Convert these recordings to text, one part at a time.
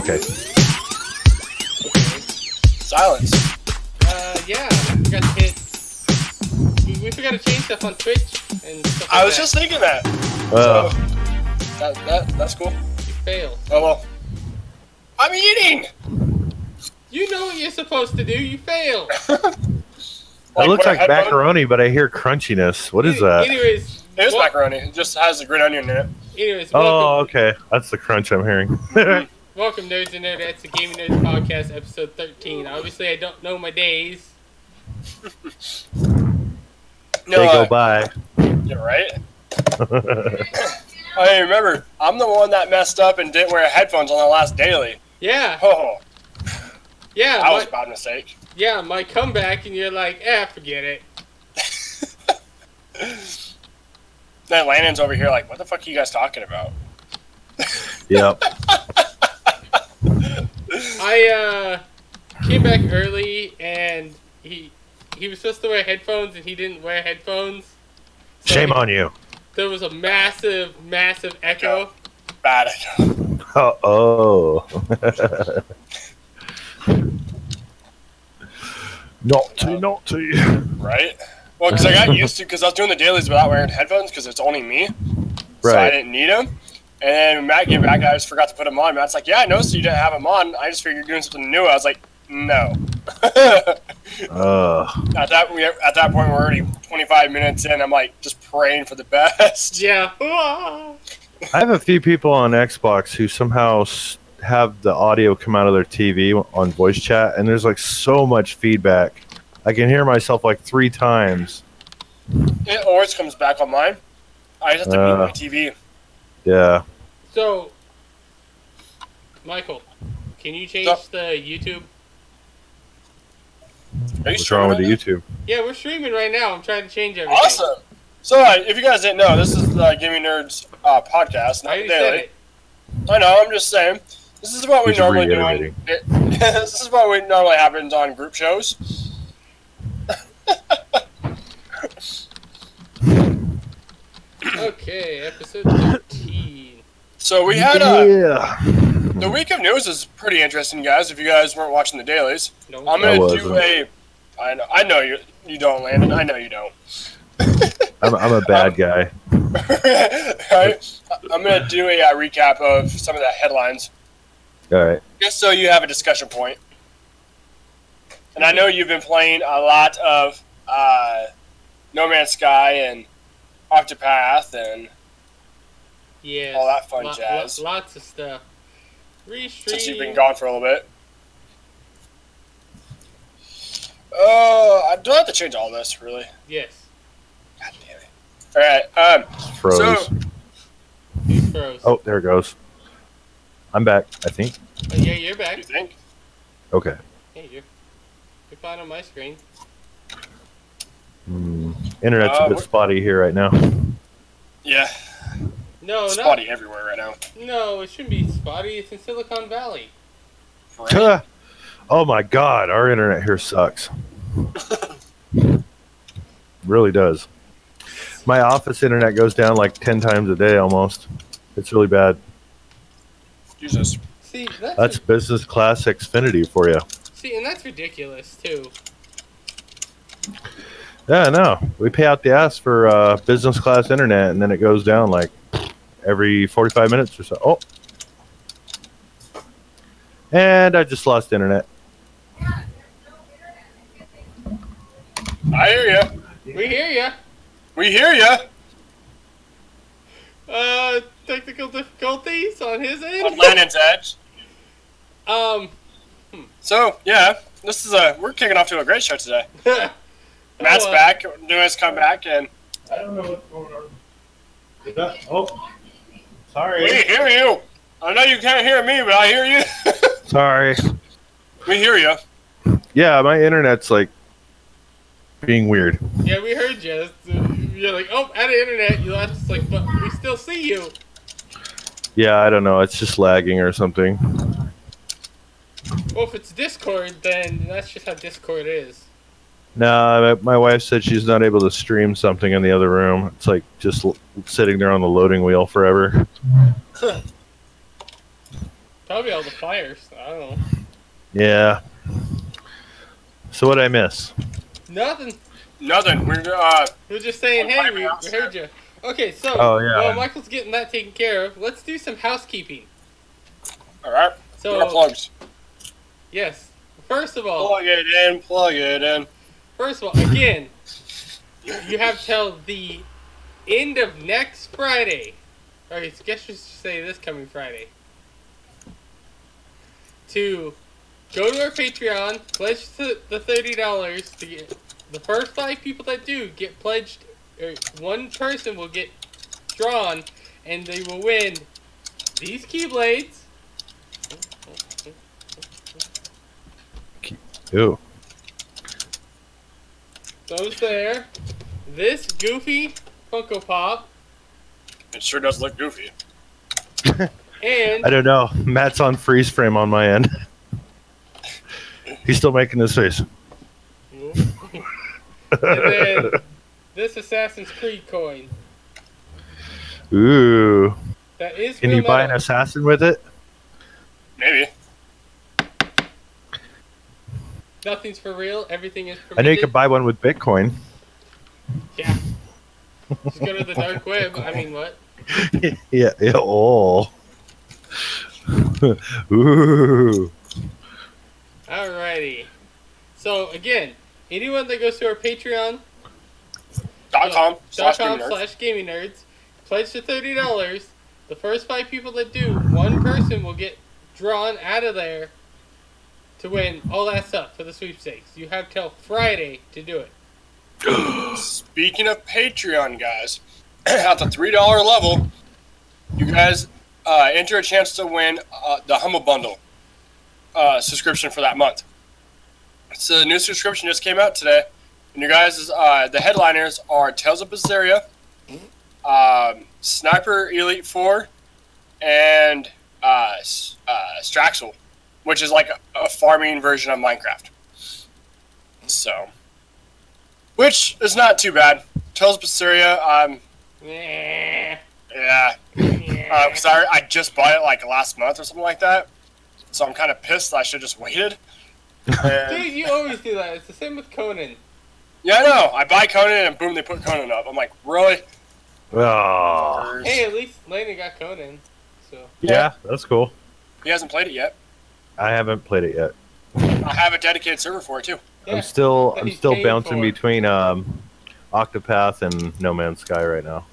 Okay. Silence. Yeah, we forgot to hit. We forgot to change stuff on Twitch and stuff like I was just thinking that. That's cool. You failed. Oh well. I'm eating. You know what you're supposed to do. You failed. It looks like macaroni, but I hear crunchiness. What is that? Anyways, it is macaroni. It just has a green onion in it. Anyways, oh, okay. That's the crunch I'm hearing. Welcome, Nerds and Nerdettes, the Gaming Nerds Podcast, episode 13. Obviously, I don't know my days. They go by. Yeah, right? I remember, I'm the one that messed up and didn't wear headphones on the last daily. Yeah. Oh. Yeah. That was a bad mistake. Yeah, my comeback, and you're like, forget it. Then Landon's over here like, what the fuck are you guys talking about? Yep. I came back early, and he was supposed to wear headphones, and he didn't wear headphones. So Shame on you. There was a massive, massive echo. Bad echo. Oh. Naughty. Right? Well, because I got used to, because I was doing the dailies without wearing headphones, because it's only me. Right. So I didn't need them. And then Matt came back, I just forgot to put them on. Matt's like, yeah, I noticed you didn't have them on. I just figured you're doing something new. I was like, no. At that point, we're already 25 minutes in. I'm like, just praying for the best. Yeah. I have a few people on Xbox who somehow have the audio come out of their TV on voice chat, and there's like so much feedback. I can hear myself like 3 times. It always comes back on mine. I just have to mute my TV. Yeah. So, Michael, can you change the YouTube? What's wrong with the YouTube? Yeah, we're streaming right now. I'm trying to change everything. Awesome. So, if you guys didn't know, this is the Gaming Nerds podcast, not daily. I know, I'm just saying. This is what we normally do. This is what we normally happens on group shows. Okay, episode 13. So we had the week of news is pretty interesting, guys. If you guys weren't watching the dailies, No, I'm gonna do a. I know you don't, Landon. I know you don't. I'm a bad guy. Right? I'm gonna do a recap of some of the headlines. All right. Just so you have a discussion point. And I know you've been playing a lot of No Man's Sky and Octopath and all that fun jazz. Lots of stuff. Restream. Since you've been gone for a little bit. I don't have to change all this, really. Yes. God damn it. Alright, Froze. So, Froze. Oh, there it goes. I'm back, I think. Oh, yeah, you're back. you think? Okay. Hey, you're fine on my screen. Internet's a bit spotty here right now. Yeah. No, spotty everywhere right now. No, it shouldn't be spotty. It's in Silicon Valley. Right? Oh my god, our internet here sucks. Really does. My office internet goes down like 10 times a day almost. It's really bad. Jesus. See, that's business class Xfinity for you. See, and that's ridiculous too. Yeah, no. We pay out the ass for business class internet, and then it goes down like every 45 minutes or so. Oh. And I just lost internet. I hear ya. We hear ya. We hear ya. Technical difficulties on his end. On Landon's edge. So, yeah. This is we're kicking off to a great show today. Matt's back, doing his comeback, and I don't know what's going on. Sorry. We hear you. I know you can't hear me, but I hear you. Sorry. We hear you. Yeah, my internet's like being weird. Yeah, we heard you. You're like, oh, out of internet. You left us like, but we still see you. Yeah, I don't know. It's just lagging or something. Well, if it's Discord, then that's just how Discord is. No, my wife said she's not able to stream something in the other room. It's like just sitting there on the loading wheel forever. Probably all the fires. I don't know. Yeah. So what did I miss? Nothing. Nothing. We're just saying, hey, we heard you. Okay, so while Michael's getting that taken care of, let's do some housekeeping. All right. So more plugs. Yes. First of all, plug it in. Plug it in. First of all, again, you have till the end of next Friday. Or I guess you should say this coming Friday. To go to our Patreon, pledge the $30 to get the first 5 people that do get pledged. Or one person will get drawn, and they will win these Keyblades. Ooh. Those there. This Goofy Funko Pop. It sure does look goofy. And I don't know. Matt's on freeze frame on my end. He's still making his face. And then this Assassin's Creed coin. Ooh. That is. Can you buy an assassin with it? Maybe. Nothing's for real. Everything is permitted. I know you could buy one with Bitcoin. Yeah. Just go to the dark web. I mean, what? Yeah. Oh. Ooh. Alrighty. So again, anyone that goes to our Patreon .com/GamingNerds, pledge to $30. The first 5 people that do, one person will get drawn out of there to win all that stuff for the sweepstakes. You have till Friday to do it. Speaking of Patreon, guys, at the $3 level, you guys enter a chance to win the Humble Bundle subscription for that month. So the new subscription just came out today, and you guys, the headliners are Tales of Berseria, Sniper Elite 4, and Straxel, which is like a farming version of Minecraft. So, which is not too bad. Tales of Berseria, yeah. Because I just bought it like last month or something like that. So I'm kind of pissed that I should have just waited. Dude, you always do that. It's the same with Conan. Yeah, I know. I buy Conan and boom, they put Conan up. I'm like, really? Oh. Hey, at least Landon got Conan. So. Yeah, that's cool. He hasn't played it yet. I haven't played it yet. I have a dedicated server for it too. Yeah, I'm still bouncing between Octopath and No Man's Sky right now.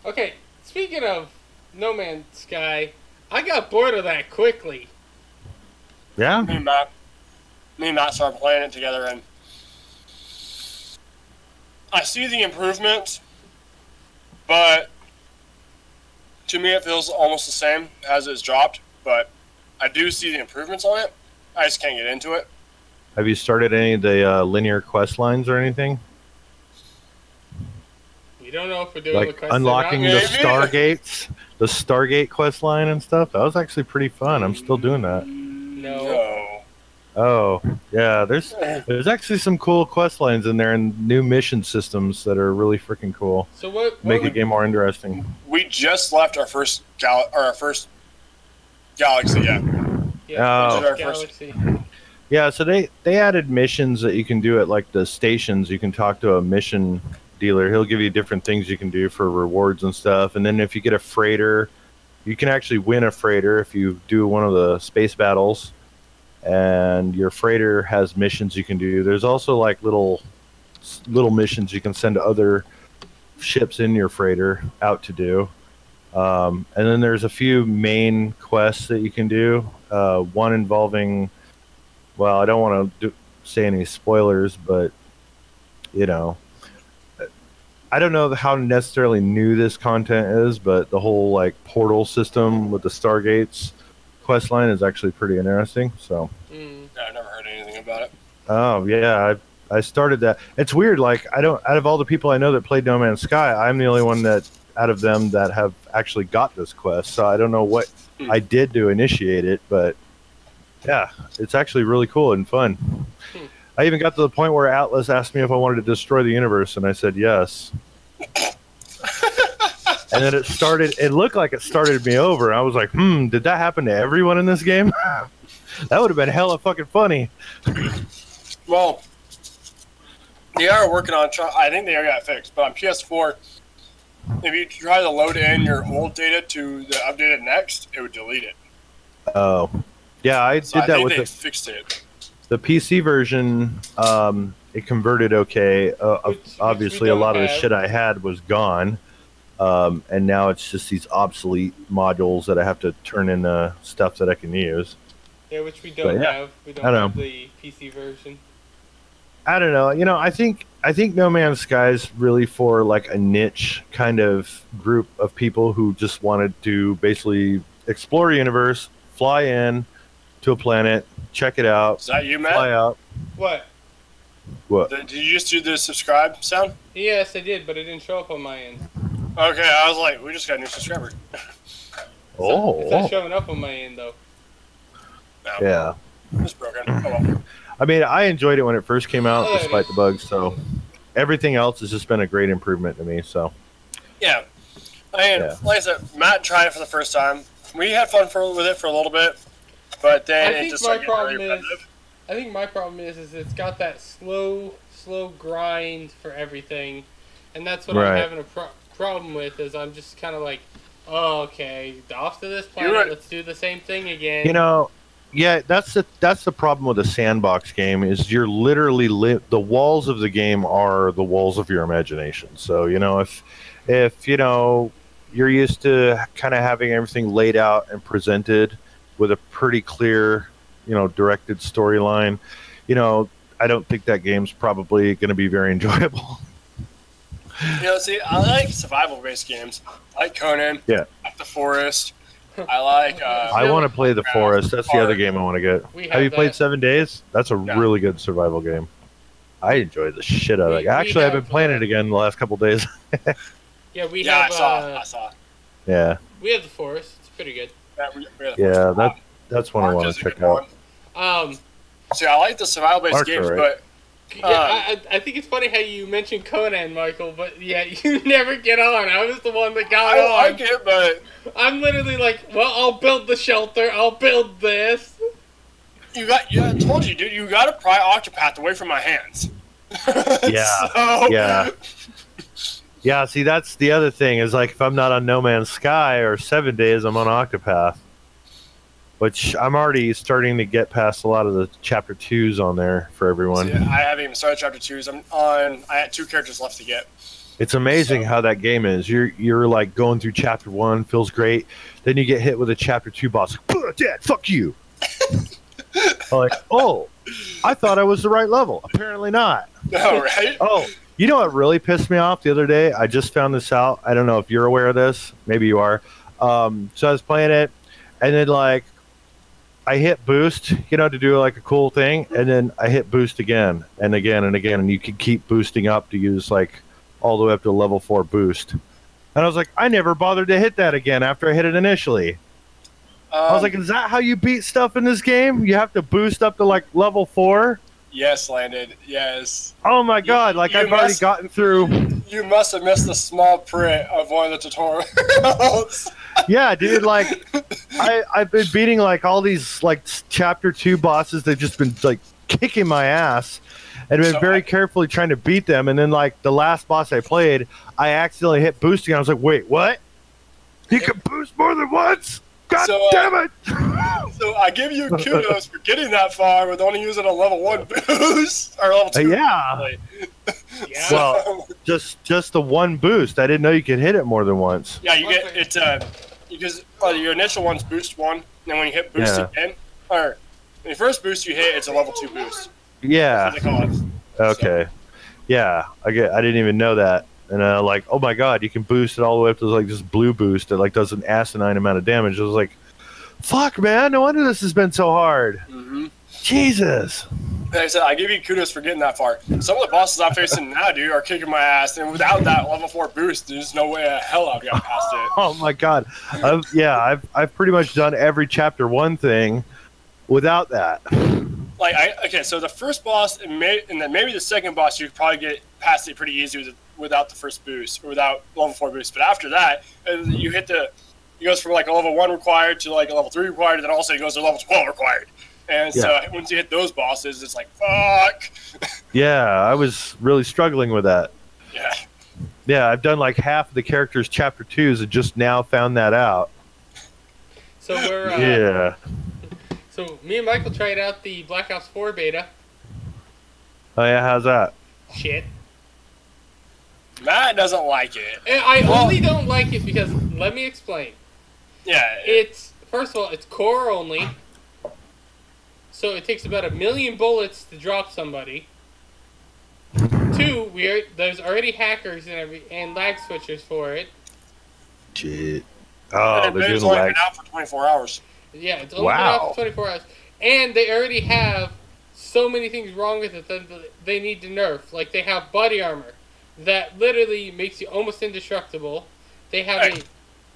Okay, speaking of No Man's Sky, I got bored of that quickly. Yeah? Me and Matt started playing it together, and I see the improvements, but to me it feels almost the same as it's dropped, but I do see the improvements on it. I just can't get into it. Have you started any of the linear quest lines or anything? We don't know if we're doing the Like quest unlocking or the not. Stargates, the Stargate quest line and stuff? That was actually pretty fun. I'm still doing that. No. Oh, yeah. There's actually some cool quest lines in there and new mission systems that are really freaking cool. So what Make the game more interesting. We just left our first galaxy. Yeah. Yeah, Oh. Our Galaxy. Yeah, so they added missions that you can do at like the stations. You can talk to a mission dealer. He'll give you different things you can do for rewards and stuff. And then if you get a freighter, you can actually win a freighter if you do one of the space battles. And your freighter has missions you can do. There's also like little missions you can send to other ships in your freighter out to do. And then there's a few main quests that you can do. One involving, well, I don't want to say any spoilers, but you know, I don't know how necessarily new this content is, but the whole like portal system with the Stargates quest line is actually pretty interesting. So I've never heard anything about it. oh yeah, I started that. It's weird, like out of all the people I know that played No Man's Sky, I'm the only one that out of them that have actually got this quest. So I don't know what I did to initiate it, but yeah, it's actually really cool and fun. I even got to the point where Atlas asked me if I wanted to destroy the universe, and I said yes. And then it looked like it started me over. I was like, did that happen to everyone in this game? That would have been hella fucking funny. Well, they are working on, I think they already got it fixed, but on PS4, if you try to load in your old data to the updated next, it would delete it. Oh. Yeah, I did that with fixed it. The PC version. It converted okay. Obviously, a lot of the shit I had was gone. And now it's just these obsolete modules that I have to turn into stuff that I can use. Yeah, which we don't have. We don't have the PC version. I don't know. You know, I think No Man's Sky is really for like a niche kind of group of people who just wanted to basically explore a universe, fly in to a planet, check it out. Is that you, Matt? Fly out. What? Did you just do the subscribe sound? Yes, I did, but it didn't show up on my end. Okay, I was like, we just got a new subscriber. It's not showing up on my end, though. No. Yeah. It's broken. Oh, well. I mean, I enjoyed it when it first came out, despite the bugs, so everything else has just been a great improvement to me, so. Yeah. I mean, like I said, Matt tried it for the first time. We had fun with it for a little bit, but then it just started getting really repetitive. I think my problem is it's got that slow grind for everything, and that's what I'm having a problem with, is I'm just kind of like, oh, okay, off to this planet, let's do the same thing again. You know, yeah, that's the problem with a sandbox game, is you're literally the walls of the game are the walls of your imagination. So, you know, if you know, you're used to kind of having everything laid out and presented with a pretty clear, you know, directed storyline, you know, I don't think that game's probably going to be very enjoyable. You know, see, I like survival-based games. I like Conan. Yeah. I like The Forest. I like... I want to play The Forest. That's the other game I want to get. Have you played 7 Days? That's a really good survival game. I enjoyed the shit out of it. Actually, I've been playing it again the last couple of days. Yeah, we have... I saw. Yeah. We have The Forest. It's pretty good. Yeah, that's one I want to check out. See, I like the survival-based games, but... Yeah, I think it's funny how you mentioned Conan, Michael, but yeah, you never get on. I was the one that got on. I like it, but... I'm literally like, well, I'll build the shelter, I'll build this. I told you, dude, you gotta pry Octopath away from my hands. Yeah. Yeah, see, that's the other thing, is like, if I'm not on No Man's Sky or 7 Days, I'm on Octopath. Which I'm already starting to get past a lot of the chapter 2s on there for everyone. See, I haven't even started chapter 2s. I had 2 characters left to get. It's amazing how that game is. You're like going through chapter 1, feels great. Then you get hit with a chapter 2 boss. Dad, fuck you. Like, oh, I thought I was the right level. Apparently not. No, right? Oh, you know what really pissed me off the other day? I just found this out. I don't know if you're aware of this. Maybe you are. So I was playing it, and then like, I hit boost, you know, to do like a cool thing, and then I hit boost again and again and again, and you can keep boosting up to use like all the way up to a level 4 boost. And I was like, I never bothered to hit that again after I hit it initially. I was like, is that how you beat stuff in this game? You have to boost up to like level 4? Yes, Landon. Yes. Oh my god! Like I've already gotten through. You must have missed a small print of one of the tutorials. Yeah, dude. Like I've been beating like all these like chapter 2 bosses. They've just been like kicking my ass, and been very carefully trying to beat them. And then like the last boss I played, I accidentally hit boosting. I was like, wait, what? You can boost more than once? God damn it! So I give you kudos for getting that far with only using a level 1 boost or level 2. Yeah. Well, just the one boost. I didn't know you could hit it more than once. Yeah, you get it because your initial one's boost 1, and then when you hit boost again, or when you first boost you hit, it's a level 2 boost. Yeah. That's what they call it. Okay. So. Yeah, I didn't even know that. And like, oh my god, you can boost it all the way up to like this blue boost that like does an asinine amount of damage. I was like, fuck, man, no wonder this has been so hard. Mm-hmm. Jesus. Like I said, I give you kudos for getting that far. Some of the bosses I'm facing now, dude, are kicking my ass, and without that level 4 boost, there's no way the hell I've got past it. Oh my god. I've pretty much done every chapter 1 thing without that. Like, okay, so the first boss and then maybe the second boss, you could probably get past it pretty easy with without the first boost, or without level 4 boost. But after that, you hit it goes from like a level 1 required to like a level 3 required, and then also it goes to level 12 required. And so once you hit those bosses, it's like, fuck. Yeah, I was really struggling with that. Yeah. Yeah, I've done like half of the characters chapter 2s and just now found that out. So we're yeah. So me and Michael tried out the Black Ops 4 beta. Oh yeah, how's that? Shit. Matt doesn't like it. And I only don't like it because, let me explain. Yeah. It's, first of all, it's core only. So it takes about 1 million bullets to drop somebody. 2, there's already hackers and lag switchers for it. Shit. Oh, and they're doing it's only lag. been out for 24 hours. Yeah, it's only been out for 24 hours. And they already have so many things wrong with it that they need to nerf. Like, they have body armor that literally makes you almost indestructible. They have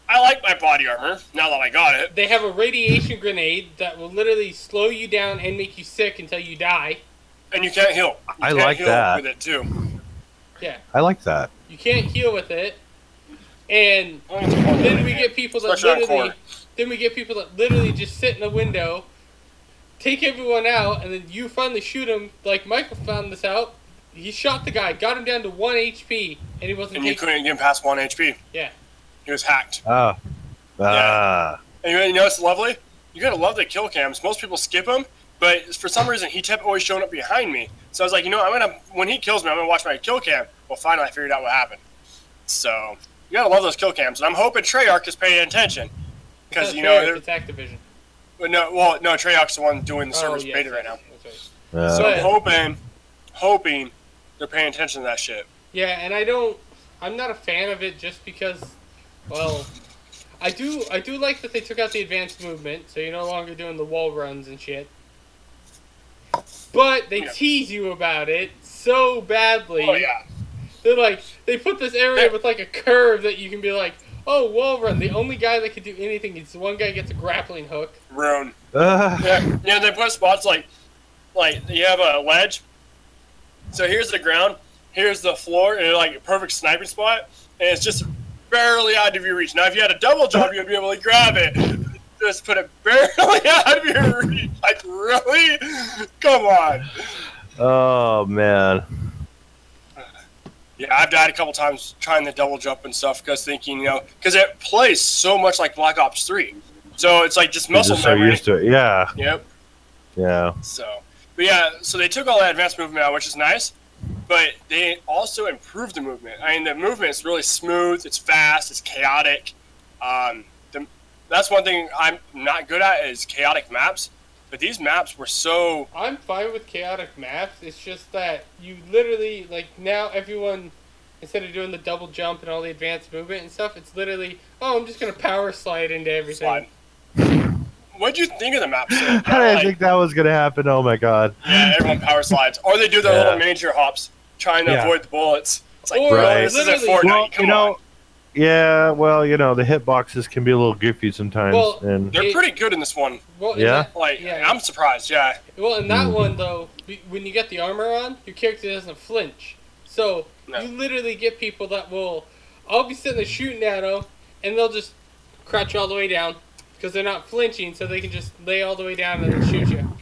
I like my body armor, now that I got it. They have a radiation grenade that will literally slow you down and make you sick until you die. And you can't heal. I like that. With it too. Yeah. I like that. You can't heal with it. And then we get people that literally just sit in a window, take everyone out, and then you finally shoot him. Like Michael found this out. He shot the guy, got him down to 1 HP, and he wasn't. And you couldn't get him past 1 HP. Yeah. He was hacked. Ah. Yeah. And you know what's lovely? You're gonna love the kill cams. Most people skip them, but for some reason he kept always showing up behind me. So I was like, you know, when he kills me, I'm gonna watch my kill cam. Well, finally I figured out what happened. So you gotta love those kill cams, and I'm hoping Treyarch is paying attention because you know it's Activision. But no, Treyarch's the one doing the server's beta right now. That's right. So I'm hoping they're paying attention to that shit. Yeah, and I'm not a fan of it just because, well, I do like that they took out the advanced movement, so you're no longer doing the wall runs and shit. But they tease you about it so badly. Oh yeah. They're like, they put this area with like a curve that you can be like, oh, wall run. The only guy that can do anything is the one guy gets a grappling hook. Rune. Yeah, they put spots like you have a ledge. So here's the ground, here's the floor, and like a perfect sniping spot, and it's just barely out of your reach. Now, if you had a double jump, you'd be able to grab it. Just put it barely out of your reach. Like, really? Come on. Oh, man. Yeah, I've died a couple times trying the double jump and stuff because thinking, you know, because it plays so much like Black Ops 3. So it's like just muscle memory. So used to it, yeah. Yep. Yeah. But yeah, so they took all that advanced movement out, which is nice, but they also improved the movement. I mean, the movement is really smooth, it's fast, it's chaotic. That's one thing I'm not good at is chaotic maps, but these maps were so... I'm fine with chaotic maps, it's just that you literally, like, now everyone, instead of doing the double jump and all the advanced movement and stuff, it's literally, oh, I'm just going to power slide into everything. What'd you think of the map? I didn't think that was going to happen. Oh, my God. Yeah, everyone power slides. Or they do their little major hops, trying to avoid the bullets. It's like, this isn't Fortnite. Come on. Yeah, well, you know, the hitboxes can be a little goofy sometimes. Well, and they're pretty good in this one. Well, yeah? I'm surprised, yeah. Well, in that one, though, when you get the armor on, your character doesn't flinch. So, you literally get people that I'll be sitting there shooting at them, and they'll just crouch all the way down. Because they're not flinching, so they can just lay all the way down and then shoot you.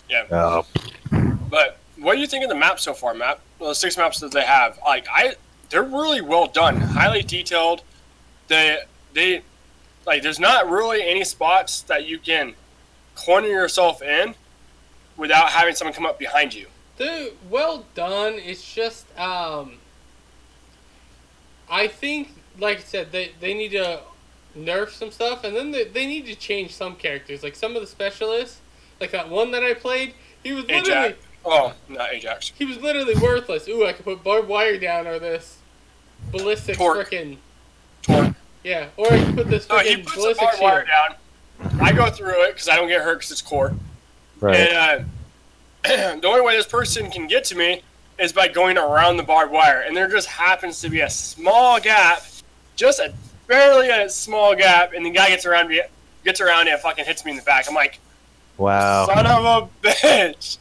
Yeah. But what do you think of the map so far, Matt? Well, the 6 maps that they have, they're really well done, highly detailed. They there's not really any spots that you can corner yourself in without having someone come up behind you. They're well done. It's just I think, like I said, they need to nerf some stuff, and then they need to change some characters. Like some of the specialists, like that one that I played, he was literally... Oh, not Ajax. He was literally worthless. Ooh, I could put barbed wire down or this ballistic frickin'... Torque. Yeah, or I could put this frickin' he puts ballistic barbed wire down. I go through it because I don't get hurt because it's core. Right. And the only way this person can get to me is by going around the barbed wire. And there just happens to be a small gap, just barely a small gap, and the guy gets around it and fucking hits me in the back. I'm like, wow, son of a bitch.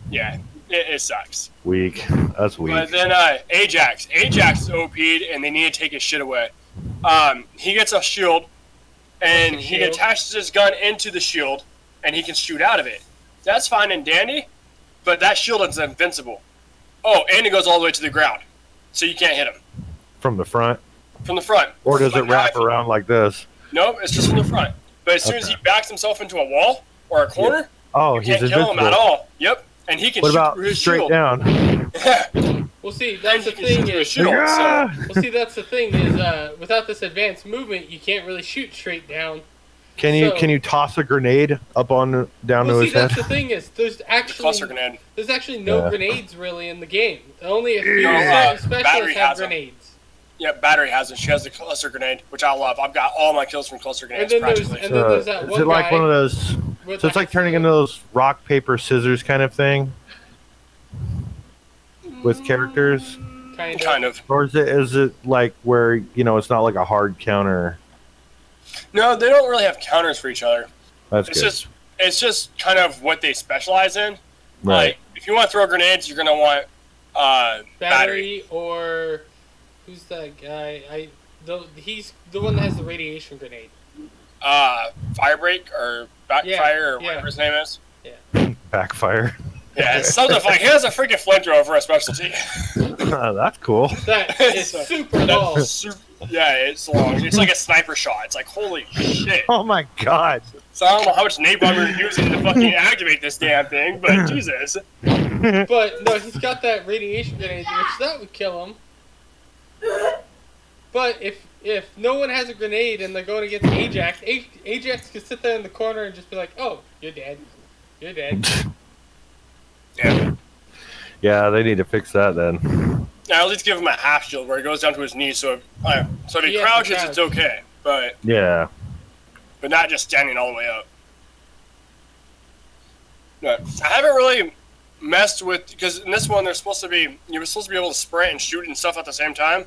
Yeah, It sucks. Weak. That's weak. But then Ajax is OP'd, and they need to take his shit away. He gets a shield, and he attaches his gun into the shield, and he can shoot out of it. That's fine and dandy, but that shield is invincible. Oh, and it goes all the way to the ground, so you can't hit him. From the front? From the front. Or does it wrap around like this? Nope, it's just from the front. But as soon as he backs himself into a wall or a corner, you can't kill him at all. Yep, and he can shoot through his straight shield. down? Well, see, that's the thing is. Well, see, that's the thing is, without this advanced movement, you can't really shoot straight down. Can you toss a grenade up on down to his head? That's the thing is, there's actually no grenades really in the game. Only a few specialists have grenades. Yeah, Battery has it. She has the cluster grenade, which I love. I've got all my kills from cluster grenades. And then there's that one is it like one of those? So it's like turning into those rock paper scissors kind of thing with characters. Kind of. Or is it like where it's not like a hard counter? No, they don't really have counters for each other. That's good. It's just kind of what they specialize in. Right. Like, if you want to throw grenades, you're gonna want battery or who's that guy? He's the one that has the radiation grenade. Firebreak or Backfire or whatever his name is. Yeah. Backfire. Yeah, it's something like he has a freaking flamethrower for a specialty. That's cool. That is super long. Yeah, it's long. It's like a sniper shot. It's like, holy shit. Oh my god. So I don't know how much napalm you're using to fucking activate this damn thing, but Jesus. But no, he's got that radiation grenade, which that would kill him. But if no one has a grenade and they're going against Ajax, Ajax can sit there in the corner and just be like, "Oh, you're dead. You're dead." Yeah, they need to fix that then. Yeah, at least give him a half shield where he goes down to his knees, so if he crouches, it's okay. But not just standing all the way up. No, I haven't really messed with, because in this one you're supposed to be able to sprint and shoot and stuff at the same time.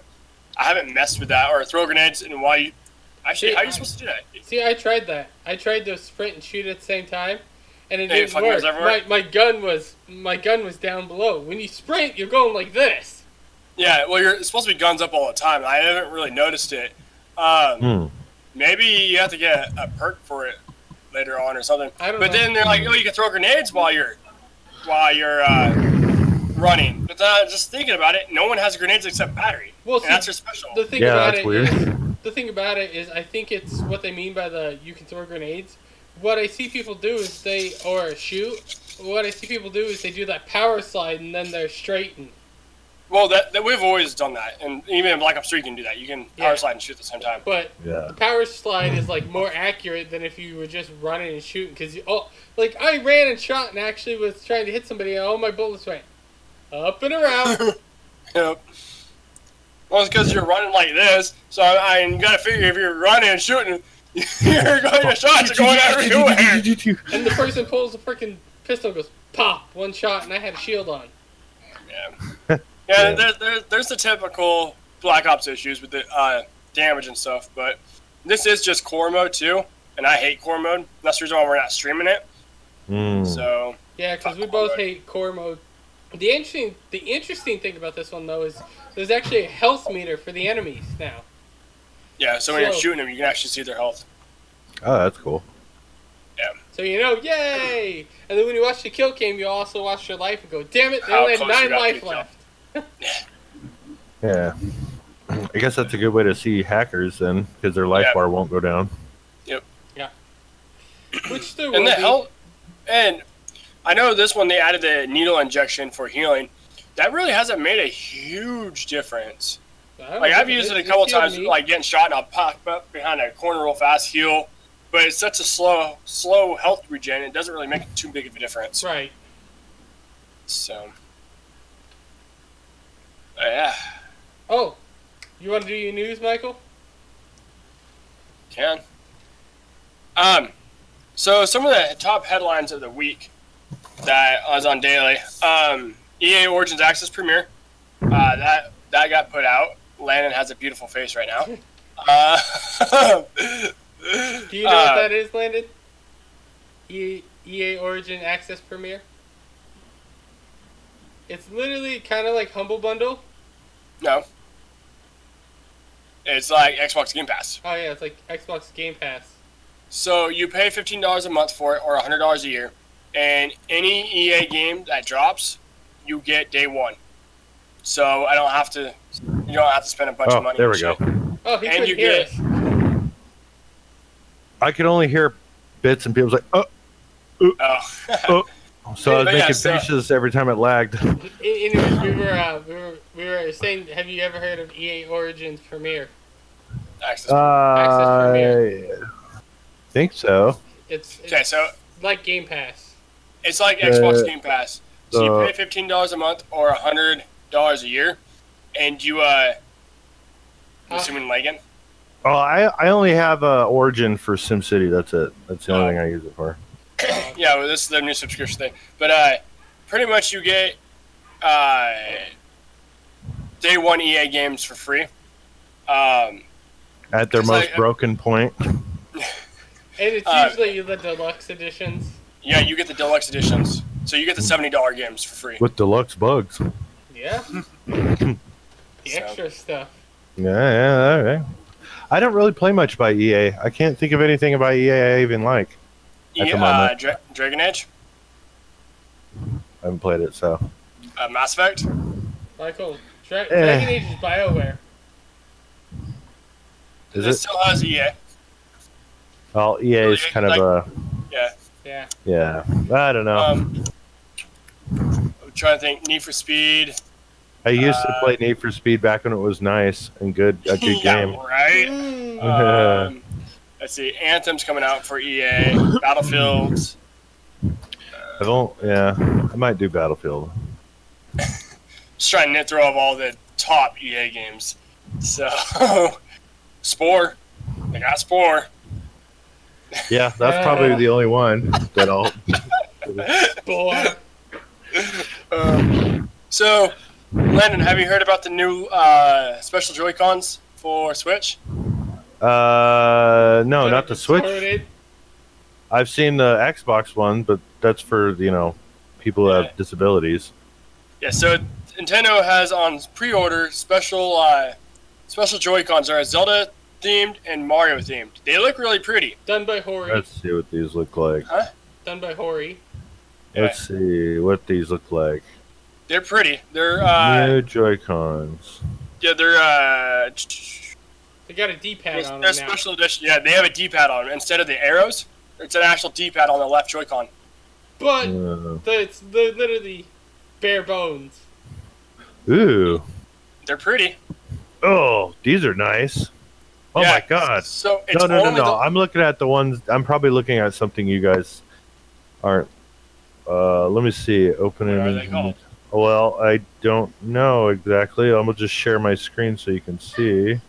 I haven't messed with that or throw grenades and how are you supposed to do that? See, I tried that. I tried to sprint and shoot at the same time, and it didn't work. My gun was down below. When you sprint, you're going like this. Yeah, well, you're supposed to be guns up all the time. I haven't really noticed it. Maybe you have to get a perk for it later on or something. But then they're like, oh, you can throw grenades while you're running. But then I was just thinking about it. No one has grenades except Battery. Well, see, that's her special. The thing about it is, I think it's what they mean by you can throw grenades. What I see people do is What I see people do is they do that power slide and then they're straightened. Well, that we've always done that, and even in Black Ops 3 you can do that. You can power slide and shoot at the same time. But the power slide is like more accurate than if you were just running and shooting. Because like I ran and shot and actually was trying to hit somebody, and all my bullets went up and around. Yep. Well, it's because you're running like this, so I gotta figure if you're running and shooting, your shots are going everywhere. And the person pulls the freaking pistol, goes pop, one shot, and I had a shield on. Yeah. Yeah, there's the typical Black Ops issues with the damage and stuff, but this is just core mode too, and I hate core mode. That's the reason why we're not streaming it. So yeah, because we both hate core mode. The interesting thing about this one though is there's actually a health meter for the enemies now. Yeah, so when you're shooting them, you can actually see their health. Oh, that's cool. Yeah. So yay! And then when you watch the kill cam, you also watch your life and go, damn it, they only had 9 life left. Yeah. I guess that's a good way to see hackers then, because their life bar won't go down. Yep. Yeah. Which there will be. And I know this one they added the needle injection for healing. That really hasn't made a huge difference. Like I've used it a couple times, like getting shot, and I'll pop up behind a corner real fast, heal. But it's such a slow health regen. It doesn't really make too big of a difference. Right. So. Yeah. Oh, you want to do your news, Michael? Can. So some of the top headlines of the week that I was on daily. EA Origins Access Premiere. That got put out. Landon has a beautiful face right now. Do you know what that is, Landon? EA Origin Access Premiere? It's literally kind of like Humble Bundle. No. It's like Xbox Game Pass. Oh yeah, it's like Xbox Game Pass. So you pay $15 a month for it, or $100 a year, and any EA game that drops, you get day one. So you don't have to spend a bunch of money. There we go. Oh, he And could you hear get- us. I could only hear bits and people's like, Oh. So I was But yeah, making so- faces every time it lagged. Anyways, we were saying, have you ever heard of EA Origins Premiere? Access. I think so. It's Okay, so like Game Pass. it's like Xbox Game Pass. So you pay $15 a month or $100 a year, and you I'm assuming lagging. Oh, I only have Origin for SimCity. That's it. That's the only thing I use it for. Yeah, well, this is the new subscription thing. But pretty much you get day one EA games for free. At their It's most like- broken point. And it's usually the deluxe editions. Yeah, you get the deluxe editions. So you get the $70 games for free. With deluxe bugs. Yeah. The So- extra stuff. Yeah, all right. I don't really play much by EA. I can't think of anything about EA I even like. At the moment. Dragon Age, I haven't played it, so. Mass Effect. Michael, Dragon Age is BioWare. Is It it? still has EA. Well, EA is kind of a. Yeah. Yeah. Yeah. I don't know. I'm trying to think. Need for Speed. I used to play Need for Speed back when it was nice and a good Yeah, game. right? Let's see. Anthem's coming out for EA. Battlefields. I might do Battlefield. Just trying to throw up all the top EA games. So, Spore. I got Spore. Yeah, that's probably the only one that I'll. Boy. So, Landon, have you heard about the new special Joy-Cons for Switch? No, not the Switch. Distorted. I've seen the Xbox one, but that's for people who Yeah. have disabilities. Yeah, so Nintendo has on pre-order special Joy-Cons. They're Zelda themed and Mario themed. They look really pretty. Done by Hori. Let's see what these look like. Done by Hori. Let's see what these look like. They're pretty. They're New Joy-Cons. yeah, they're They got a D-pad on they're them now. special edition. Yeah, they have a D-pad on them instead of the arrows. It's an actual D-pad on the left Joy-Con. But Uh, it's literally bare bones. ooh. They're pretty. Oh, these are nice. Oh Yeah, my god. So it's No. only I'm looking at the ones. I'm probably looking at something you guys aren't. Let me see. Open What are image. they called? Well, I don't know exactly. I'm gonna just share my screen so you can see.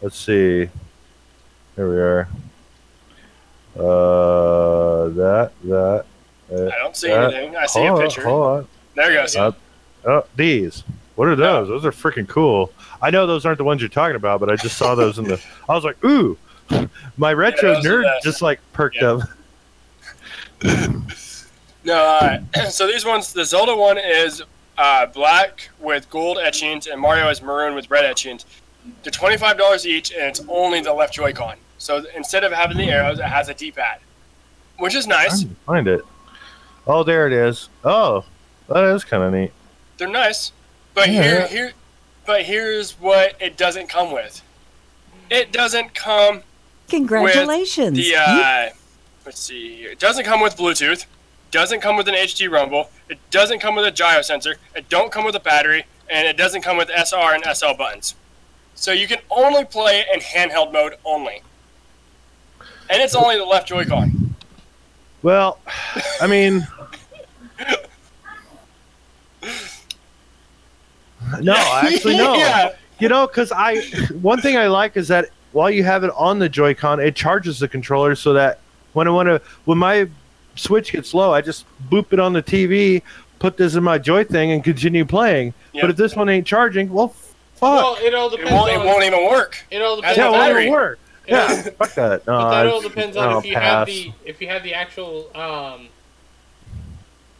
Let's see. Here we are. That. I don't see anything. I see a picture. Hold on. There goes. These. What are those? Those are freaking cool. I know those aren't the ones you're talking about, but I just saw those in the. I was like, ooh, my retro those are nerd the- just like perked yeah. up. No, so these ones, the Zelda one is black with gold etchings, and Mario is maroon with red etchings. They're $25 each, and it's only the left Joy-Con. So instead of having the arrows, it has a D-pad, which is nice. Trying to find it. Oh, there it is. Oh, that is kind of neat. They're nice, but Yeah. here's what it doesn't come with. It doesn't come Congratulations. with the let's see here. It doesn't come with Bluetooth. Doesn't come with an HD rumble. It doesn't come with a gyro sensor. It don't come with a battery, and it doesn't come with SR and SL buttons. So you can only play it in handheld mode only. And it's only the left Joy-Con. Well, I mean, no, actually no. Yeah. Because one thing I like is that while you have it on the Joy-Con, it charges the controller so that when my Switch gets low, I just boop it on the TV, put this in my Joy thing, and continue playing. Yep. But if this one ain't charging, well, fuck. Well, it all It depends won't even work. It all depends Yeah, yeah, on it won't battery. even work. Yeah, fuck that. No, But that all depends on I'll if you pass. have the actual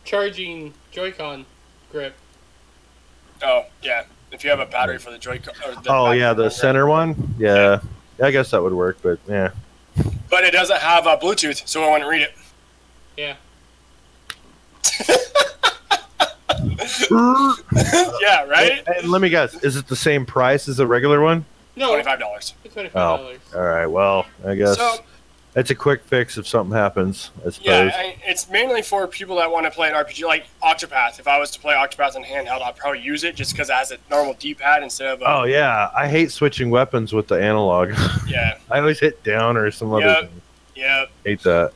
charging Joy-Con grip. Oh, yeah. If you have a battery for the Joy-Con. Oh, yeah, the center one? Yeah. I guess that would work, but yeah. But it doesn't have Bluetooth, so I wouldn't read it. Yeah. Yeah, right? And let me guess, is it the same price as the regular one? No. $25. It's $25. Oh, all right. Well, I guess it's a quick fix if something happens, I suppose. Yeah, it's mainly for people that want to play an RPG like Octopath. If I was to play Octopath in handheld, I'd probably use it just because it has a normal D-pad instead of. Oh yeah, I hate switching weapons with the analog. Yeah. I always hit down or some other thing. Yep. Hate that.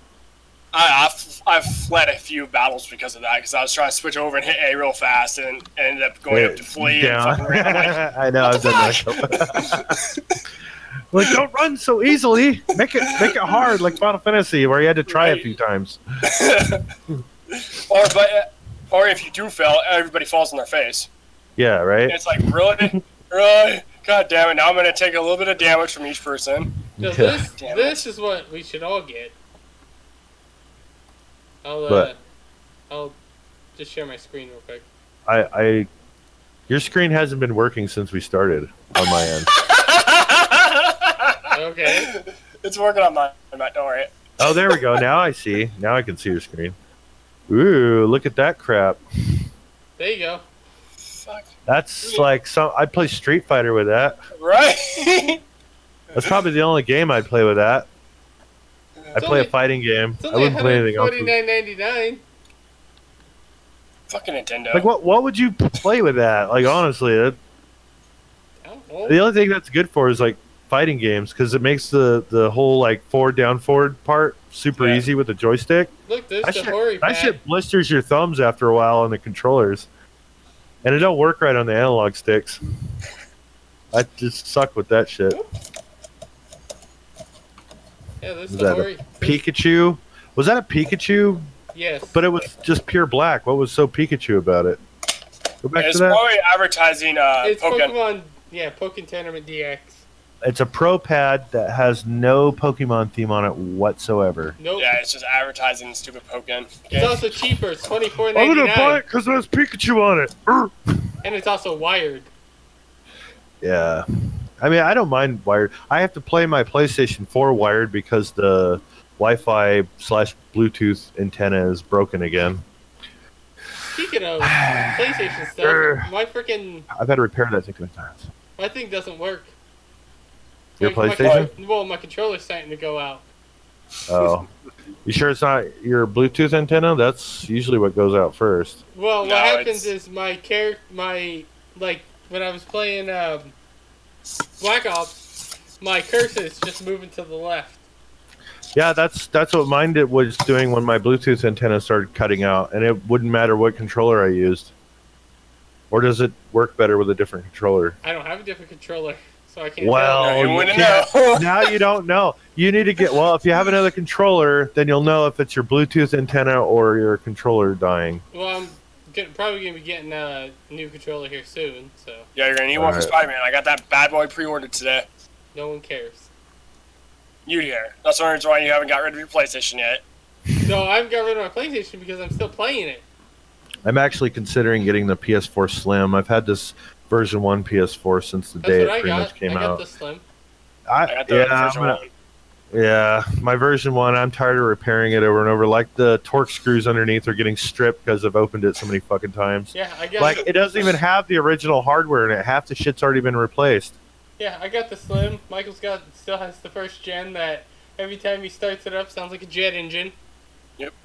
I've fled a few battles because of that, because I was trying to switch over and hit A real fast and ended up going up to flee. Down. And fucking like, I know. I've done that. Like, don't run so easily. Make it hard, like Final Fantasy, where you had to try a few times. or if you do fail, everybody falls on their face. Yeah, right. And it's like, really, really, god damn it! Now I'm gonna take a little bit of damage from each person. No, this is what we should all get. I'll just share my screen real quick. Your screen hasn't been working since we started on my end. Okay. It's working on mine, don't worry. Oh, there we go. Now I see. Now I can see your screen. Ooh, look at that crap. There you go. Fuck. That's like I'd play Street Fighter with that. Right? That's probably the only game I'd play with that. I'd play a fighting game. I wouldn't play anything else. $49.99. Fucking Nintendo. Like what would you play with that? Like honestly, the only thing that's good for is like fighting games because it makes the whole like down forward part super easy with the joystick. Look, there's the Hori pad. That shit blisters your thumbs after a while on the controllers, and it don't work right on the analog sticks. I just suck with that shit. Yeah, there's Was the that Hori. a Pikachu? Was that a Pikachu? Yes. But it was just pure black. What was so Pikachu about it? Go back It's to that. probably advertising It's Pokemon. Pokemon. Yeah, Pokemon Tournament DX. It's a Pro Pad that has no Pokemon theme on it whatsoever. Nope. Yeah, it's just advertising stupid Pokemon. It's also cheaper. It's $24.99. I'm gonna buy it because there's Pikachu on it. And it's also wired. Yeah. I mean, I don't mind wired. I have to play my PlayStation 4 wired because the Wi-Fi / Bluetooth antenna is broken again. Speaking of PlayStation stuff, my freaking I've had to repair that thing 2 times. my thing doesn't work. Your My PlayStation? my controller's starting to go out. Oh. You sure it's not your Bluetooth antenna? That's usually what goes out first. Well, No, what happens is my when I was playing Black Ops, my cursor is just moving to the left. Yeah, that's what mine was doing when my Bluetooth antenna started cutting out, and it wouldn't matter what controller I used. Or does it work better with a different controller? I don't have a different controller, so I can't Well, tell. You you wouldn't can't- know. now you don't know. You need to get if you have another controller, then you'll know if it's your Bluetooth antenna or your controller dying. Well, I'm probably going to be getting a new controller here soon, so Yeah, you're gonna need one for Alright. Spider-Man. I got that bad boy pre-ordered today. no one cares. You here? That's the reason why you haven't got rid of your PlayStation yet. No, I haven't got rid of my PlayStation because I'm still playing it. I'm actually considering getting the PS4 Slim. I've had this version 1 PS4 since the That's day what it I pretty got. much came I got out. the Slim. I got the version 1. Yeah, my version 1, I'm tired of repairing it over and over. Like the torque screws underneath are getting stripped because I've opened it so many fucking times. Yeah, I got Like, it doesn't even have the original hardware in it. Half the shit's already been replaced. Yeah, I got the Slim. Michael's still has the first gen that every time he starts it up sounds like a jet engine.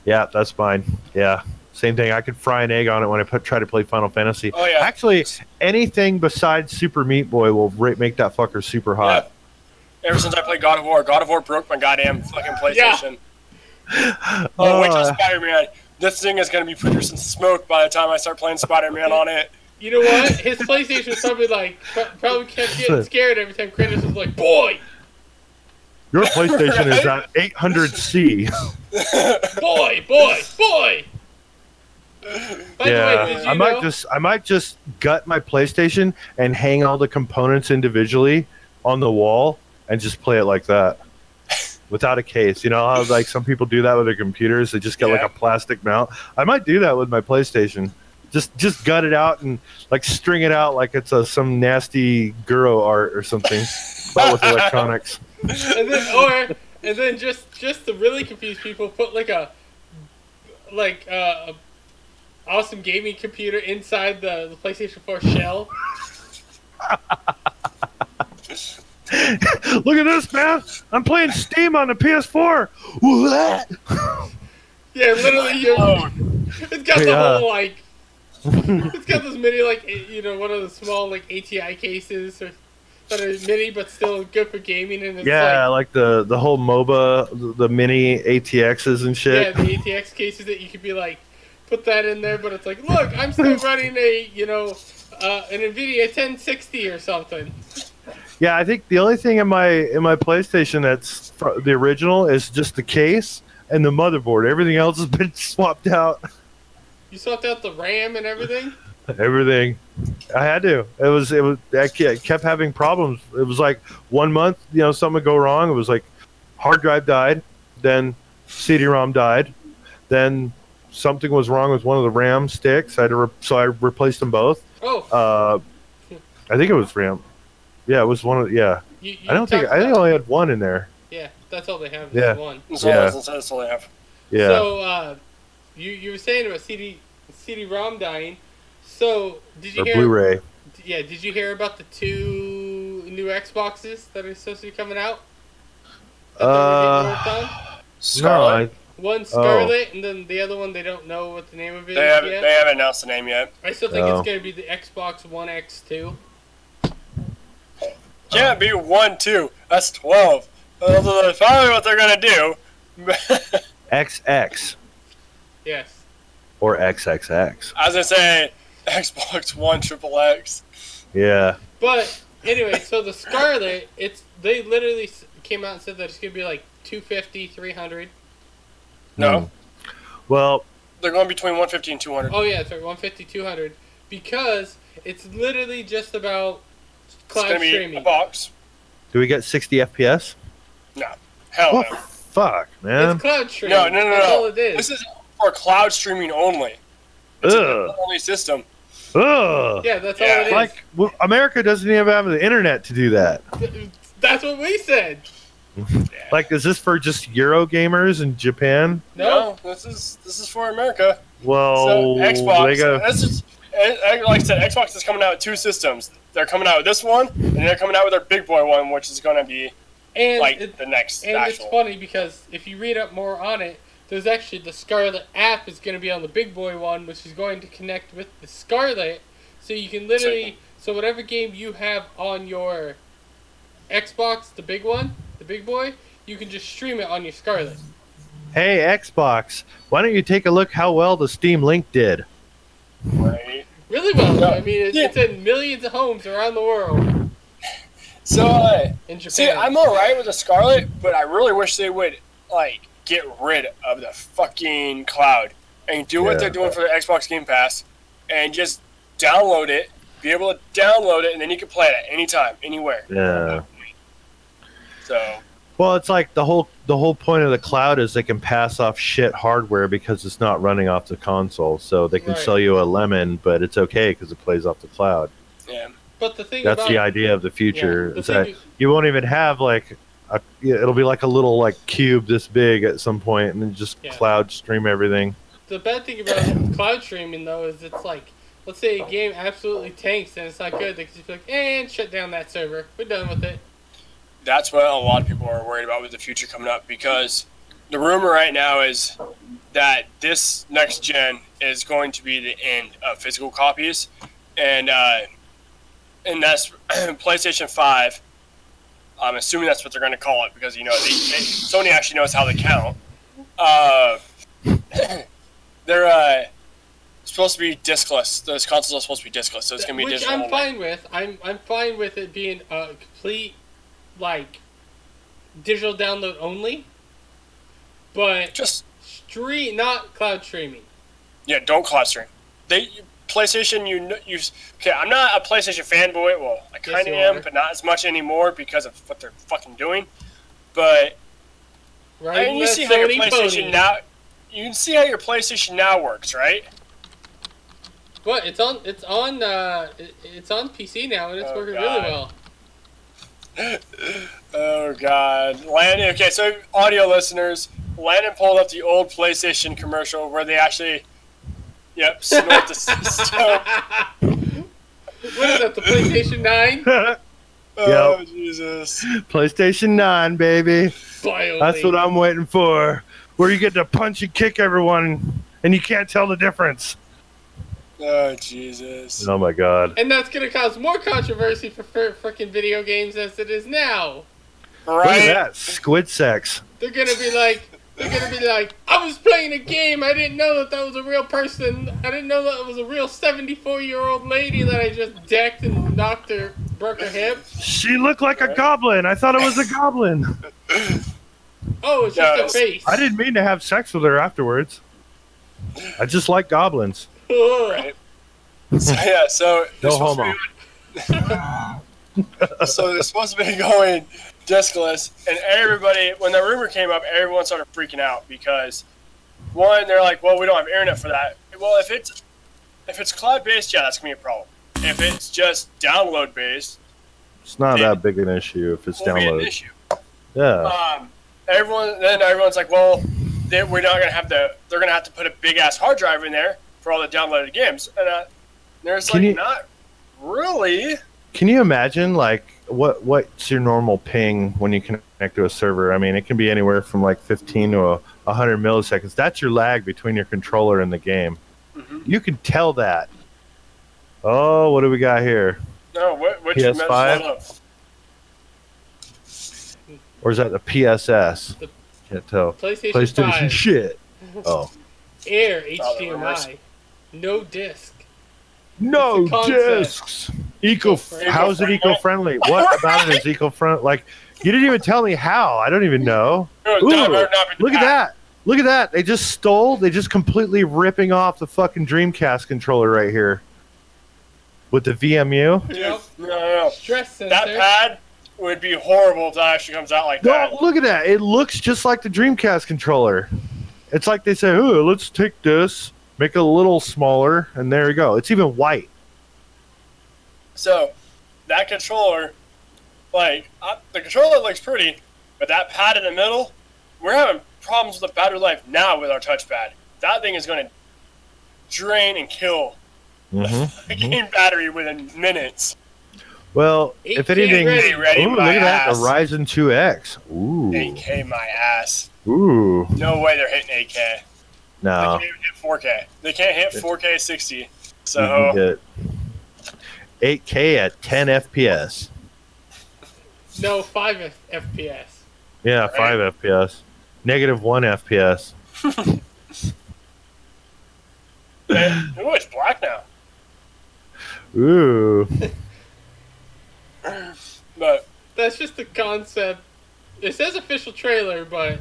Yeah, that's fine. Yeah, same thing. I could fry an egg on it when I try to play Final Fantasy. Oh, yeah. Actually, anything besides Super Meat Boy will make that fucker super hot. Yeah. Ever since I played God of War broke my goddamn fucking PlayStation. Oh, wait till Spider-Man. This thing is gonna be producing smoke by the time I start playing Spider-Man on it. You know what? His PlayStation's probably kept getting scared every time Kratos was like, "Boy, Your PlayStation is at 800C. boy, boy, boy." By the way, did you know? I might just gut my PlayStation and hang all the components individually on the wall and just play it like that. Without a case. You know how like some people do that with their computers? They just get like a plastic mount. I might do that with my PlayStation. Just gut it out and like string it out like it's some nasty Guro art or something, but with electronics. And then just to really confuse people, put like a awesome gaming computer inside the PlayStation 4 shell. Look at this, man! I'm playing Steam on the PS4. What? Yeah, literally, it's got the whole like. It's got this mini one of the small like ATI cases that are mini but still good for gaming, and it's like the whole MOBA, the mini ATXs and shit. Yeah, the ATX cases that you could be like, put that in there, but it's like, look, I'm still running an NVIDIA 1060 or something. Yeah, I think the only thing in my PlayStation that's the original is just the case and the motherboard. Everything else has been swapped out. You swapped out the RAM and everything? Everything. I had to. I kept having problems. It was like 1 month, something would go wrong. It was like hard drive died, then CD-ROM died, then something was wrong with one of the RAM sticks. I replaced them both. Oh. I think it was RAM. Yeah, it was one of I think I only had one in there. Yeah, that's all they have. Yeah. One. That's all they have. Yeah. So you were saying about CD-ROM dying. So did you hear Blu-ray? Yeah, did you hear about the 2 new Xboxes that are supposed to be coming out? Scarlet. One Scarlet, and then the other one they don't know what the name of it is yet. They haven't announced the name yet. I still think it's going to be the Xbox One X2. Can't be 1, 2. That's 12. That's probably what they're gonna do. XX. Yes. Or XXX. I was gonna say Xbox One XXX. Yeah. But anyway, so the Scarlet, they literally came out and said that it's gonna be like 250, 300. No. Well, they're going between 150 and 200. Oh yeah, sorry, 150, 200, because it's literally just about cloud it's streaming. Be a box. Do we get 60 FPS? No. Hell oh, no. Fuck, man. It's cloud streaming. No. That's all it is. This is for cloud streaming only. It's an only system. Ugh. Yeah, that's all it is. Like, America doesn't even have the internet to do that. That's what we said. Like, is this for just Euro gamers in Japan? No, this is for America. Well, so Xbox. Like I said, Xbox is coming out with 2 systems. They're coming out with this one, and they're coming out with their big boy one, which is going to be the next. And actual. It's funny because if you read up more on it, there's actually the Scarlet app is going to be on the big boy one, which is going to connect with the Scarlet, so you can literally whatever game you have on your Xbox, the big one, the big boy, you can just stream it on your Scarlet. Hey Xbox, why don't you take a look how well the Steam Link did? Right. Really well. I mean, it's in millions of homes around the world. So, in Japan. See, I'm alright with the Scarlet, but I really wish they would get rid of the fucking cloud and do what they're doing for the Xbox Game Pass and just download it, be able to download it, and then you can play it at any time, anywhere. Yeah. So. Well, it's like the whole point of the cloud is they can pass off shit hardware because it's not running off the console, so they can sell you a lemon, but it's okay because it plays off the cloud. Yeah. But the thing that's the idea of the future is that you won't even have it'll be like a little cube this big at some point, and then just cloud stream everything. The bad thing about cloud streaming though is it's like, let's say a game absolutely tanks and it's not good, they can just be like, and shut down that server. We're done with it. That's what a lot of people are worried about with the future coming up, because the rumor right now is that this next gen is going to be the end of physical copies, and that's PlayStation 5. I'm assuming that's what they're going to call it because Sony actually knows how they count. They're supposed to be discless. Those consoles are supposed to be discless, so it's going to be digital. Which I'm fine with. I'm fine with it being a complete digital download only, but just stream, not cloud streaming. Yeah, don't cloud stream. PlayStation, okay, I'm not a PlayStation fanboy. Well, I kind of am, but not as much anymore because of what they're fucking doing. But you see how your PlayStation now. You can see how your PlayStation Now works, right? What? It's on PC now, and it's working really well. Oh God, Landon. Okay, so audio listeners, Landon pulled up the old PlayStation commercial where they actually, snort the system. What is that? The PlayStation 9? Oh Jesus! PlayStation 9, baby. Finally. That's what I'm waiting for. Where you get to punch and kick everyone, and you can't tell the difference. Oh Jesus! Oh my God! And that's gonna cause more controversy for freaking video games as it is now. Right? Look at that squid sex. They're gonna be like, I was playing a game. I didn't know that was a real person. I didn't know that it was a real 74-year-old lady that I just decked and broke her hip. She looked like a goblin. I thought it was a goblin. Oh, it's just a face. I didn't mean to have sex with her afterwards. I just like goblins. Right. So No homo. So they're supposed to be going discless, and everybody, when the rumor came up, everyone started freaking out because, one, they're like, well, we don't have internet for that. Well, if it's cloud-based, yeah, that's going to be a problem. If it's just download-based, it's not that big an issue if it's download. An issue. Yeah. Everyone's like, well, we're not going to have they're going to have to put a big-ass hard drive in there for all the downloaded games. And there's not really. Can you imagine, like, what's your normal ping when you connect to a server? I mean, it can be anywhere from like 15 to 100 milliseconds. That's your lag between your controller and the game. Mm-hmm. You can tell that. Oh, what do we got here? No, which PS5? Or is that the PSS? Can't tell. PlayStation 5. Shit. Oh. Air HDMI. No disc. No discs. How is it eco-friendly? What about it is eco-friendly? Like, you didn't even tell me how. I don't even know. Ooh, look at that. Look at that. They just completely ripping off the fucking Dreamcast controller right here. With the VMU. Yep. No. Stress sensor. That pad would be horrible if that actually comes out like that. No, look at that. It looks just like the Dreamcast controller. It's like they say, oh, let's take this, make it a little smaller, and there you go. It's even white. So, that controller, the controller looks pretty, but that pad in the middle, we're having problems with the battery life now with our touchpad. That thing is going to drain and kill the game battery within minutes. Well, if anything, ready look at that, a Ryzen 2X. Ooh. 8K my ass. Ooh. No way they're hitting 8K. No. They can't even hit 4K. They can't hit 4K 60. So you can get 8K at 10 FPS. No, 5 FPS. Yeah, Right. 5 FPS. -1 FPS. Ooh, it's black now. Ooh. But That's just the concept. It says official trailer, but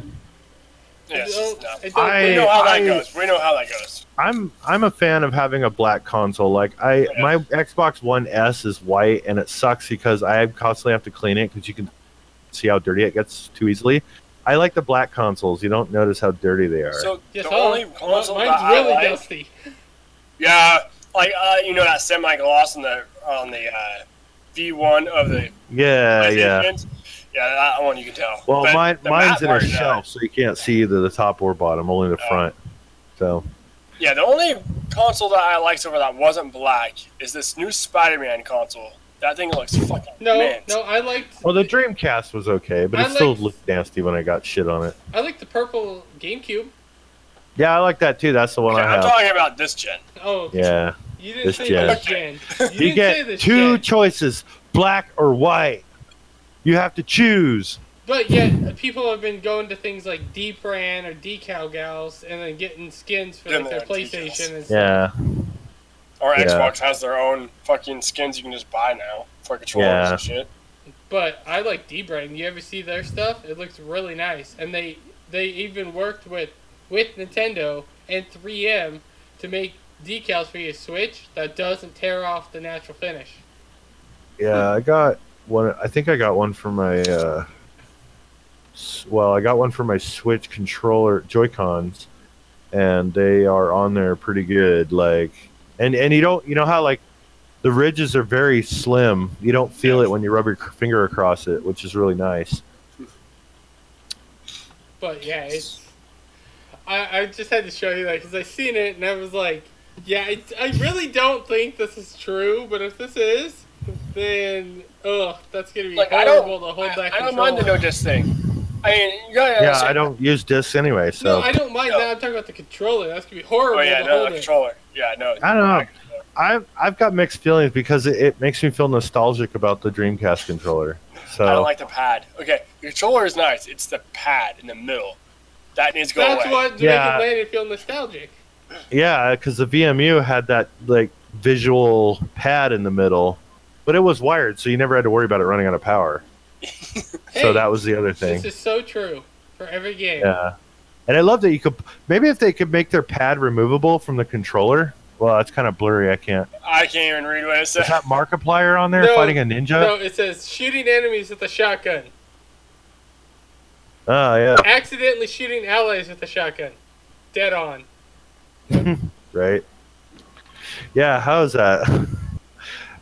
yes, I don't I- we know how that goes. We know how that goes. I'm a fan of having a black console. Like my Xbox One S is white, and it sucks because I constantly have to clean it because you can see how dirty it gets too easily. I like the black consoles. You don't notice how dirty they are. So Yes, the only console that mine's really I like, dusty. yeah, that semi-gloss on the V1 of the yeah. PlayStations? Yeah, that one you can tell. Well, But mine's the in matte a part, shelf, so you can't see either the top or bottom, only the front. So. Yeah, the only console that I like so far that wasn't black is this new Spider-Man console. That thing looks fucking mint. No, I liked. Well, the Dreamcast was okay, but it still looked nasty when I got shit on it. I like the purple GameCube. Yeah, I like that too. That's the one Okay, I I'm have. talking about this gen. Oh, Yeah. you didn't this say gen. this gen. You didn't say get this two gen. choices, black or white. You have to choose. But yet, people have been going to things like D-Brand or Decal Gals and then getting skins for like, their PlayStation and stuff. Yeah. Or Yeah. Xbox has their own fucking skins you can just buy now for controllers and shit. But I like D-Brand. You ever see their stuff? It looks really nice. And they even worked with Nintendo and 3M to make decals for your Switch that doesn't tear off the natural finish. Yeah, I got one. I think I got one for my. I got one for my Switch controller Joy-Cons, and they are on there pretty good. Like And you don't, you know how like the ridges are very slim. You don't feel it when you rub your finger across it, which is really nice. But yeah, it's. I just had to show you that because I seen it and I was like, yeah, I really don't think this is true. But if this is, then that's gonna be Like, horrible to hold that. I don't mind the no disc thing. I mean, you gotta Yeah, I don't use discs anyway, so. No, I don't mind that. I'm talking about the controller. That's gonna be horrible. Oh yeah, to no, hold the it. controller. Yeah, no. I don't know. I've got mixed feelings because it makes me feel nostalgic about the Dreamcast controller. So I don't like the pad. Okay, the controller is nice. It's the pad in the middle that needs to go That's away. what makes it Landon feel nostalgic. yeah, because the VMU had that like visual pad in the middle, but it was wired, so you never had to worry about it running out of power. So that was the other thing. This is so true for every game. Yeah, and I love that you could maybe if they could make their pad removable from the controller. Well, it's kind of blurry. I can't even read what it says. Is that Markiplier on there fighting a ninja? No, it says shooting enemies with a shotgun. Oh, yeah. Accidentally shooting allies with a shotgun. Dead on. Right. Yeah, how is that?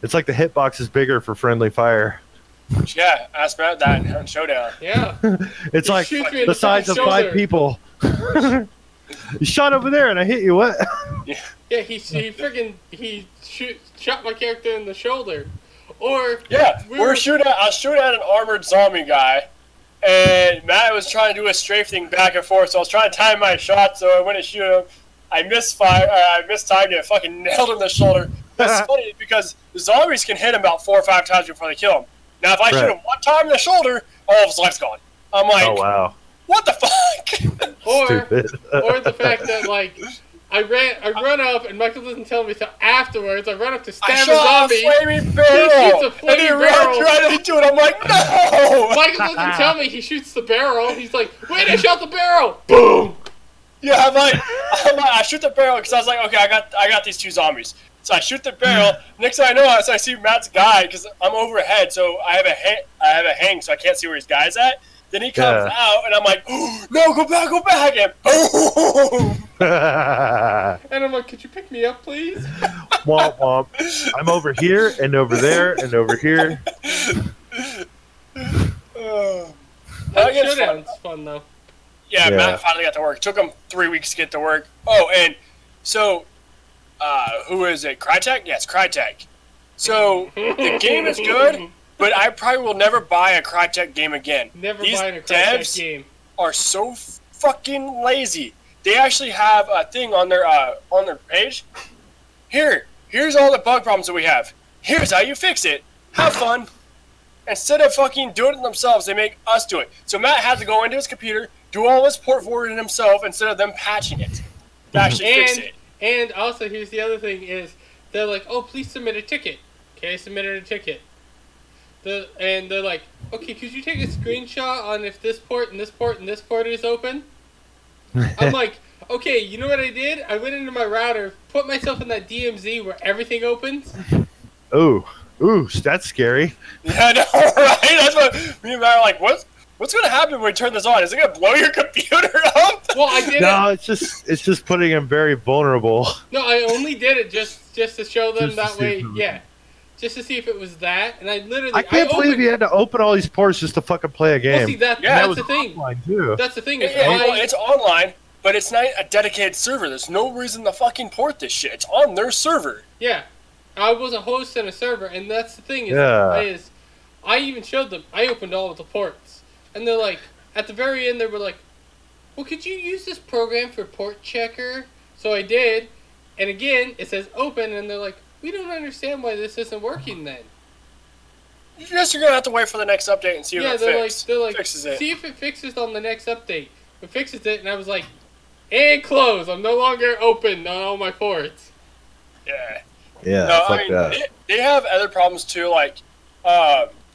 It's like the hitbox is bigger for friendly fire. Yeah, ask about that in Showdown. Yeah. It's like the size of 5 people. You shot over there and I hit you. What? Yeah, he shot my character in the shoulder. Or yeah, I was shooting at an armored zombie guy, and Matt was trying to do a strafing back and forth. So I was trying to time my shot, so I went to shoot him. I mistimed it, fucking nailed him in the shoulder. That's funny because the zombies can hit him about 4 or 5 times before they kill him. Now, if I shoot him one time in the shoulder, all of his life's gone. I'm like, oh wow, what the fuck? or the fact that like I run up and Michael doesn't tell me so afterwards. I run up to stab a zombie. A flaming barrel. He shoots a flaming barrel. Right into it. I'm like, no. Michael doesn't tell me he shoots the barrel. He's like, wait, I shot the barrel. Boom. Yeah, I'm like, I shoot the barrel because I was like, okay, I got these 2 zombies. So I shoot the barrel. Next thing I know, I see Matt's guy because I'm overhead, so I have a hang, so I can't see where his guy's at. Then he comes out, and I'm like, oh, no, go back, and boom! And I'm like, could you pick me up, please? Womp womp. I'm over here, and over there, and over here. Showdown's fun, though. Yeah, Matt finally got to work. Took him 3 weeks to get to work. Oh, and so, who is it? Crytek? Yeah, it's Crytek. So, the game is good. But I probably will never buy a Crytek game again. Never These buying a Crytek game. Devs are so fucking lazy. They actually have a thing on their page. Here's all the bug problems that we have. Here's how you fix it. Have fun. Instead of fucking doing it themselves, they make us do it. So Matt had to go into his computer, do all his port forwarding himself instead of them patching it to actually fix it. And also, here's the other thing is, they're like, oh, please submit a ticket. Okay, I submitted a ticket. And they're like, okay, could you take a screenshot on if this port and this port and this port is open? I'm like, okay, you know what I did? I went into my router, put myself in that DMZ where everything opens. Ooh, that's scary. Yeah, I know, right? That's what me and Matt are like, what's going to happen when we turn this on? Is it going to blow your computer up? Well, I did No, it's just putting him very vulnerable. No, I only did it just to show them that way, yeah. Just to see if it was that, and I can't believe you had to open all these ports just to fucking play a game. Well, see, that's the thing. Too. That's the thing. It's online, but it's not a dedicated server. There's no reason to fucking port this shit. It's on their server. Yeah, I was a host in a server, and that's the thing. I even showed them. I opened all of the ports, and they're like, at the very end, they were like, "Well, could you use this program for port checker?" So I did, and again, it says open, and they're like, we don't understand why this isn't working then. Yes, you're going to have to wait for the next update and see if it fixes it. See if it fixes on the next update. It fixes it, and I was like, and close. I'm no longer open on all my ports. Yeah. Yeah, no, fuck that. They have other problems too, like,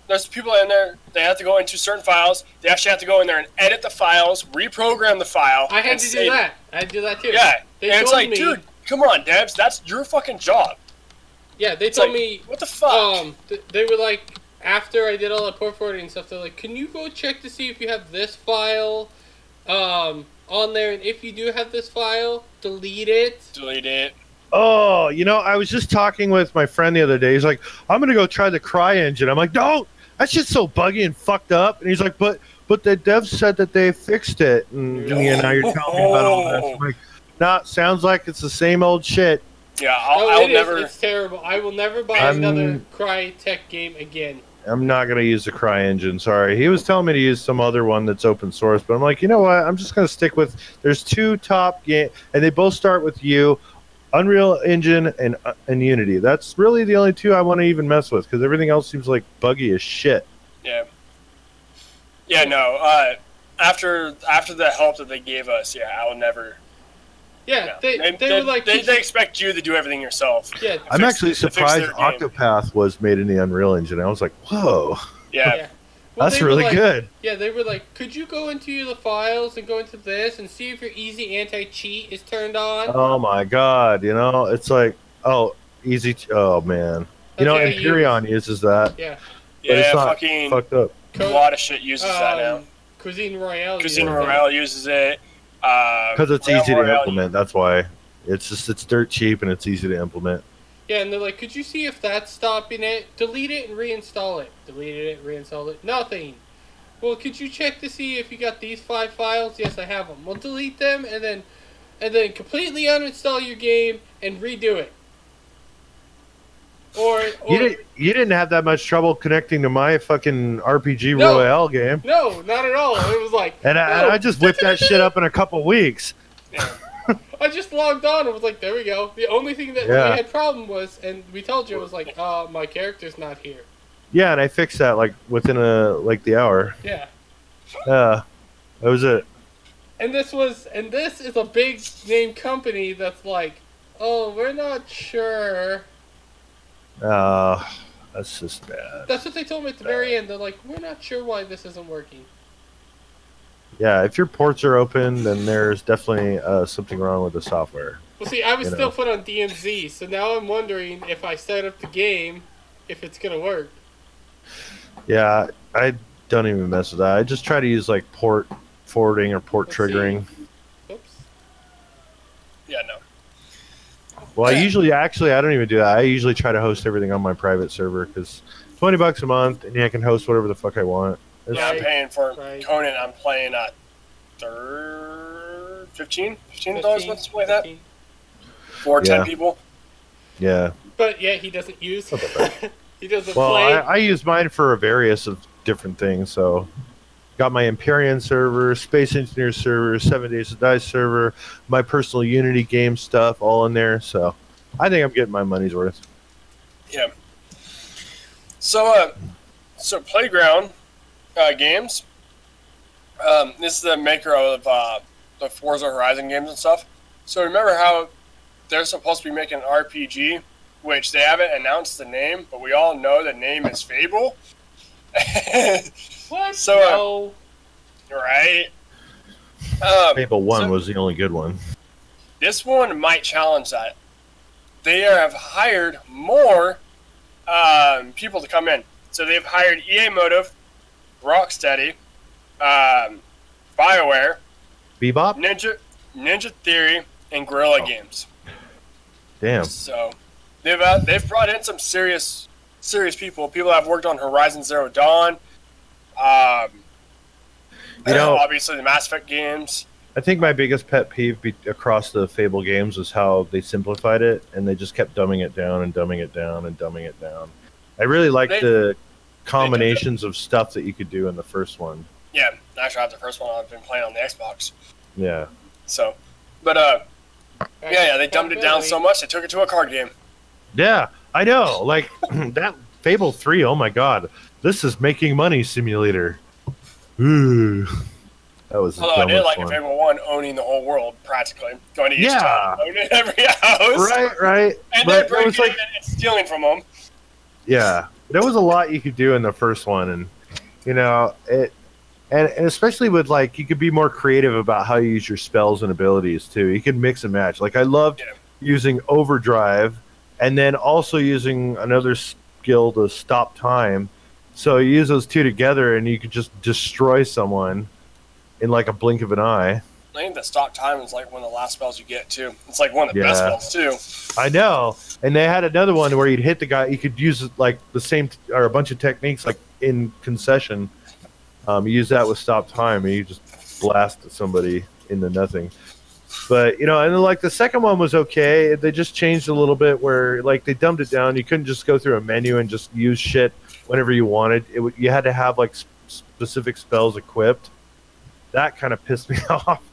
there's people in there, they have to go into certain files. They actually have to go in there and edit the files, reprogram the file. I had to do that. I had to do that too. Yeah, and it's like, dude, come on, devs, that's your fucking job. Yeah, they told me, what the fuck? They were like, after I did all the port forwarding and stuff, they're like, can you go check to see if you have this file on there, and if you do have this file, delete it. Delete it. Oh, I was just talking with my friend the other day. He's like, I'm gonna go try the Cry engine. I'm like, don't. That shit's so buggy and fucked up. And he's like, but the devs said that they fixed it. And now you're telling me about all this. I'm like, nah, sounds like it's the same old shit. Yeah, I'll never. It's terrible. I will never buy another Cry Tech game again. I'm not going to use the Cry engine, sorry. He was telling me to use some other one that's open source, but I'm like, you know what? I'm just going to stick with, there's 2 top games, and they both start with U, Unreal Engine and Unity. That's really the only 2 I want to even mess with, because everything else seems like buggy as shit. Yeah. Yeah, no. After the help that they gave us, I will never... Yeah, no. they were like... They expect you to do everything yourself. Yeah. I'm actually surprised Octopath was made in the Unreal Engine. I was like, whoa. Yeah. Well, that's really good. Yeah, they were like, could you go into the files and go into this and see if your easy anti-cheat is turned on? Oh my god, it's like, oh man. Empyrean uses that. Yeah. But it's not fucking fucked up. A lot of shit uses that now. Cuisine Royale uses it. Because it's easy to implement, that's why. It's dirt cheap and it's easy to implement. Yeah, and they're like, could you see if that's stopping it? Delete it and reinstall it. Deleted it, reinstalled it. Nothing. Well, could you check to see if you got these 5 files? Yes, I have them. Well, delete them and then completely uninstall your game and redo it. Or you didn't have that much trouble connecting to my fucking RPG Royale game. No, not at all. It was like, and I just whipped that shit up in a couple weeks. Yeah. I just logged on and was like, there we go. The only thing that we had problem was, and we told you, it was like, my character's not here. Yeah, and I fixed that like within the hour. Yeah. That was it. And this is a big name company that's like, oh, we're not sure. That's just bad. That's what they told me at the very end. They're like, we're not sure why this isn't working. Yeah, if your ports are open, then there's definitely something wrong with the software. Well, see, I was still put on DMZ, so now I'm wondering if I set up the game, if it's going to work. Yeah, I don't even mess with that. I just try to use, like, port forwarding or port triggering. Oops. Yeah, no. Well, I don't even do that. I usually try to host everything on my private server, because $20 a month, and I can host whatever the fuck I want. Yeah, I'm paying for Conan. I'm playing at $15 a month, something like that. For 10 people. Yeah. But yeah, he doesn't use. He doesn't well, play. I use mine for a various of different things. So, got my Empyrean server, Space Engineer server, 7 Days to Die server, my personal Unity game stuff, all in there. So, I think I'm getting my money's worth. Yeah. So Playground Games. This is the maker of the Forza Horizon games and stuff. So remember how they're supposed to be making an RPG, which they haven't announced the name, but we all know the name is Fable. What? So, right? Fable 1 was the only good one. This one might challenge that. They have hired more people to come in. So they've hired EA Motive, Rocksteady, BioWare, Bebop, Ninja Theory, and Guerrilla Games. Damn. So they've brought in some serious people. People that have worked on Horizon Zero Dawn. Obviously the Mass Effect games. I think my biggest pet peeve across the Fable games was how they simplified it, and they just kept dumbing it down and dumbing it down and dumbing it down. I really liked the combinations of stuff that you could do in the first one. Yeah, actually, I have the first one I've been playing on the Xbox. Yeah. So, but they dumbed it down so much they took it to a card game. Yeah, I know. Like that Fable 3. Oh my God, this is making money simulator. Ooh. That was. Although I did like in Fable 1 owning the whole world practically, going to each town, owning every house. Right. And then breaking it and stealing from them. Yeah, there was a lot you could do in the first one, and it, and especially with you could be more creative about how you use your spells and abilities too. You could mix and match. Like I loved using overdrive, and then also using another skill to stop time. So you use those two together, and you could just destroy someone in like a blink of an eye. I think the stop time is like one of the last spells you get too. It's like one of the best spells too. I know. And they had another one where you'd hit the guy. You could use like the same or a bunch of techniques like in concession. You use that with stop time, and you just blast somebody into nothing. But, you know, and then, like, the second one was okay. They just changed a little bit where, like, they dumbed it down. You couldn't just go through a menu and just use shit whenever you wanted. You had to have, like, specific spells equipped. That kind of pissed me off.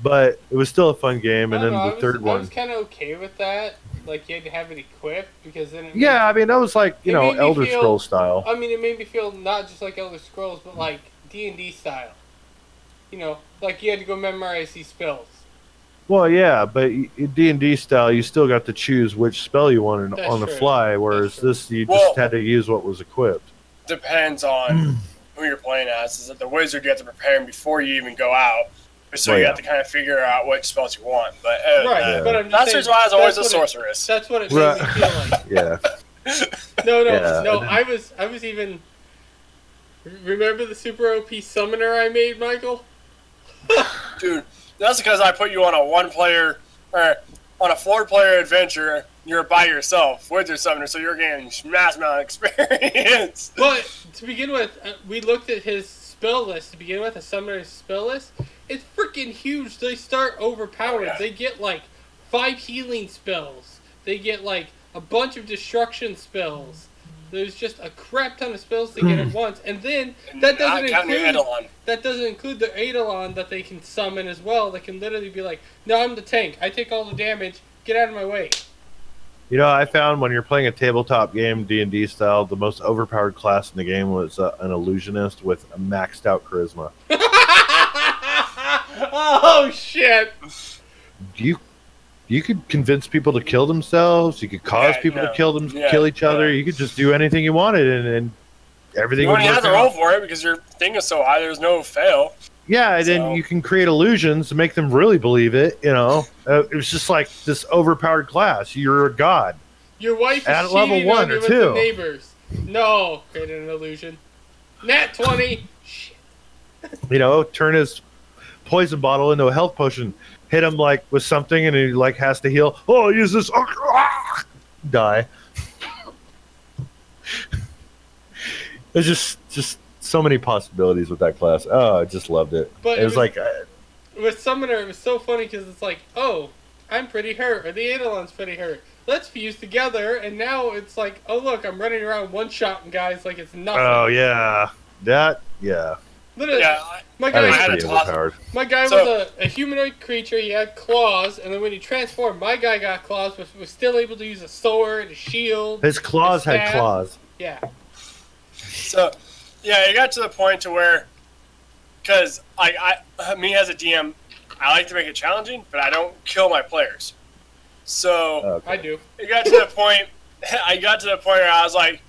But it was still a fun game. And then the third one. I was kind of okay with that. Like, you had to have it equipped because then I mean, that was like, you know, Elder Scrolls style. I mean, it made me feel not just like Elder Scrolls, but like D&D style. You know, like you had to go memorize these spells. Well, yeah, but D&D style, you still got to choose which spell you wanted on the fly, whereas this, you just had to use what was equipped. Depends on who you're playing as. Is that the wizard, you have to prepare him before you even go out. So you have to kind of figure out what spells you want. But but I'm that's just why I was always a sorceress. That's what it made me feel like. Yeah. No. I was even. Remember the super OP summoner I made, Michael? Dude, that's because I put you on a one-player or on a four-player adventure. You're by yourself with your summoner, so you're getting mass amount of experience. But to begin with, we looked at his spell list. To begin with, a summoner's spell list. It's freaking huge. They start overpowered. Yeah. They get like 5 healing spells. They get like a bunch of destruction spells. There's just a crap ton of spells to get at once, and then that doesn't include the Eidolon that they can summon as well. They can literally be like, "No, I'm the tank. I take all the damage. Get out of my way." You know, I found when you're playing a tabletop game, D&D style, the most overpowered class in the game was an illusionist with a maxed out charisma. Oh shit! You could convince people to kill themselves. You could cause people to kill each other. You could just do anything you wanted, and everything would work out. You don't have to roll for it because your thing is so high. There's no fail. Yeah, and then you can create illusions to make them really believe it. You know, it was just like this overpowered class. You're a god. Your wife is at level 1 or 2. The neighbors. No, create an illusion. Nat 20. Shit. You know, turn his poison bottle into a health potion. Hit him like with something, and he like has to heal. Oh, use this. Die. There's just so many possibilities with that class. Oh, I just loved it. But it was like with Summoner, it was so funny because it's like, oh, I'm pretty hurt, or the Eidolon's pretty hurt. Let's fuse together, and now it's like, oh look, I'm running around one-shotting guys like it's nothing. Oh yeah, Literally, my guy was a humanoid creature. He had claws, and then when he transformed, my guy got claws, but was still able to use a sword, a shield. His claws had claws. Yeah. So, yeah, it got to the point to where, because me as a DM, I like to make it challenging, but I don't kill my players. So I do. It got to the point. I got to the point where I was like,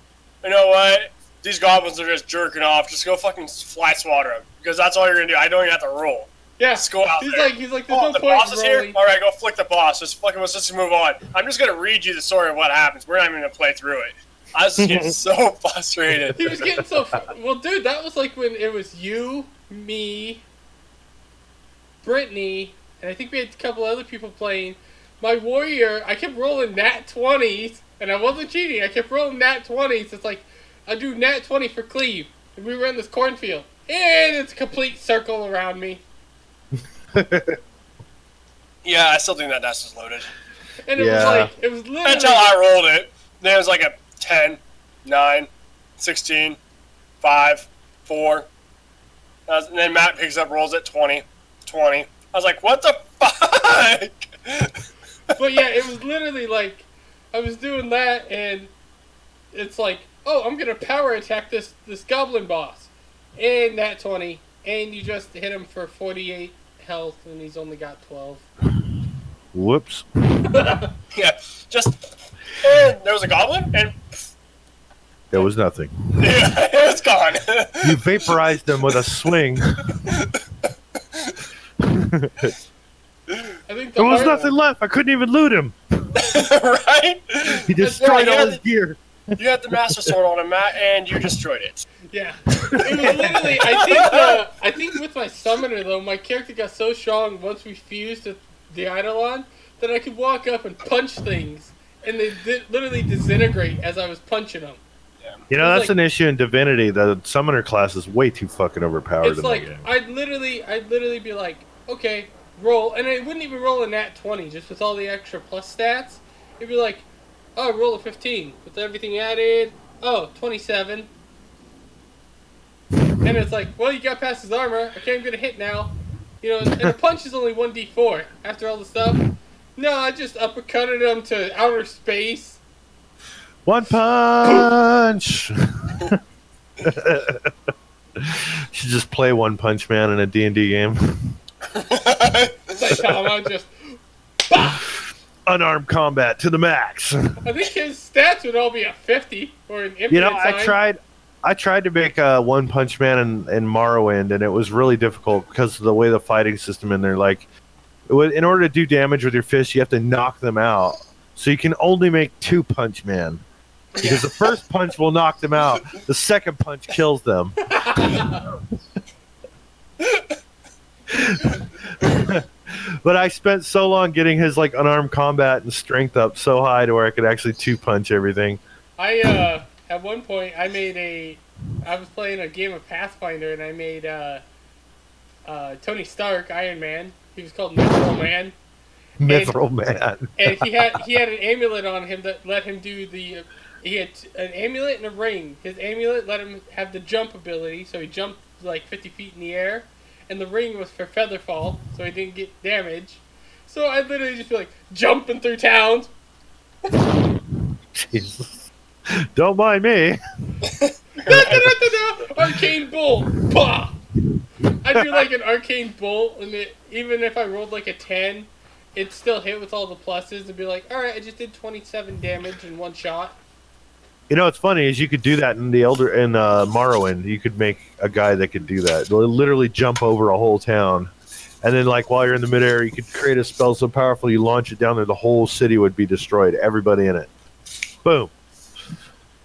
you know what? These goblins are just jerking off. Just go fucking fly swatter them. Because that's all you're going to do. I don't even have to roll. Yeah. Just go out there. He's like, there's no the point boss is here? Alright, go flick the boss. Just fucking let's just move on. I'm just going to read you the story of what happens. We're not even going to play through it. I was getting so frustrated. He was getting so... Well, dude, that was like when it was you, me, Brittany, and I think we had a couple other people playing. My warrior, I kept rolling nat 20s, and I wasn't cheating. I kept rolling nat 20s. It's like, I do nat 20 for cleave, and we were in this cornfield, and it's a complete circle around me. Yeah, I still think that nest is loaded. And it was literally... Until I rolled it, then it was like a 10, 9, 16, 5, 4. And then Matt picks up, rolls at 20, 20. I was like, what the fuck? But yeah, it was literally like, I was doing that, and it's like, oh, I'm gonna power attack this goblin boss, and that 20, and you just hit him for 48 health, and he's only got 12. Whoops. Yeah, and there was a goblin, and there was nothing. Yeah, it was gone. You vaporized him with a swing. I think there was nothing left. I couldn't even loot him. Right? He destroyed all his gear. You had the Master Sword on him, Matt, and you destroyed it. Yeah. It was literally, I think with my summoner, though, my character got so strong once we fused the Eidolon that I could walk up and punch things, and they literally disintegrate as I was punching them. You know, that's like, an issue in Divinity. The summoner class is way too fucking overpowered. It's like I'd literally be like, okay, roll, and I wouldn't even roll a nat 20 just with all the extra plus stats. It'd be like, oh, roll a 15 with everything added. Oh, 27. And it's like, well, you got past his armor. Okay, I'm gonna hit now. You know, and the punch is only 1d4 after all the stuff. No, I just uppercutted him to outer space. One punch. Should just play One Punch Man in a D&D game. It's like, I'm just unarmed combat to the max. I think his stats would all be a 50 or an infinite. You know, I tried to make One Punch Man in Morrowind, and it was really difficult because of the way the fighting system in there. Like, in order to do damage with your fists, you have to knock them out. So you can only make 2 Punch Man. Because the first punch will knock them out. The second punch kills them. But I spent so long getting his like unarmed combat and strength up so high to where I could actually 2-punch everything. At one point I was playing a game of Pathfinder and I made Tony Stark, Iron Man. He was called Mithril Man. Mithril Man. And he had an amulet on him that let him do the. He had an amulet and a ring. His amulet let him have the jump ability, so he jumped like 50 feet in the air. And the ring was for feather fall, so he didn't get damage. So I'd literally just be like, jumping through towns. Jesus. Don't mind me. Arcane Bull. Bah! I'd do like an Arcane Bull, and even if I rolled like a 10, it'd still hit with all the pluses and be like, alright, I just did 27 damage in one shot. You know what's funny is you could do that in Morrowind. You could make a guy that could do that. Literally jump over a whole town. And then like while you're in the midair, you could create a spell so powerful you launch it down there, the whole city would be destroyed. Everybody in it. Boom.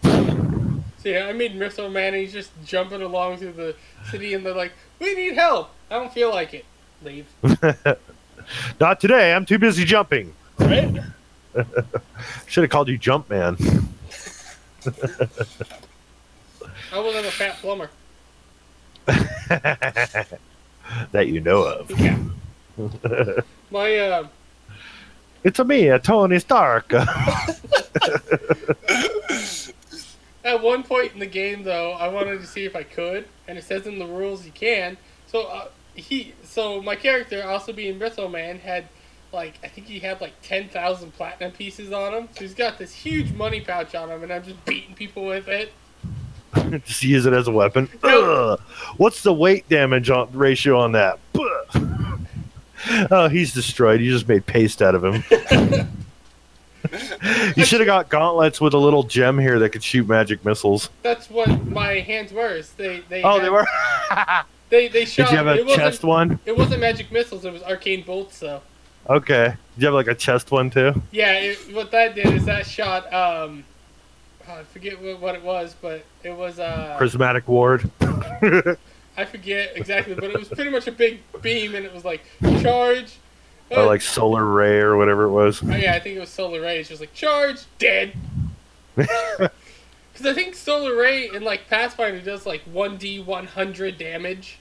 So yeah, I made Mithril Man and he's just jumping along through the city and they're like, we need help. I don't feel like it. Leave. Not today, I'm too busy jumping. Right? Should have called you Jump Man. I wasn't a fat plumber. That you know of. Yeah. My It's me, Tony Stark. At one point in the game, though, I wanted to see if I could, and it says in the rules you can. So so my character, also being Mithril Man, had like I think he had like 10,000 platinum pieces on him. So he's got this huge money pouch on him, and I'm just beating people with it. Just use it as a weapon. Ugh. What's the weight damage ratio on that? Oh, he's destroyed. You just made paste out of him. You should have got gauntlets with a little gem here that could shoot magic missiles. That's what my hands were. They were? They shot. Did you have a chest one? It wasn't magic missiles. It was arcane bolts, though. Okay. Did you have like a chest one too? Yeah. What that did is that shot. I forget what it was, but it was prismatic ward. I forget exactly, but it was pretty much a big beam, and it was like charge. Or like solar ray or whatever it was. Oh yeah, I think it was solar ray. It's just like charge, dead. Because I think solar ray in like Pathfinder does like 1d100 damage.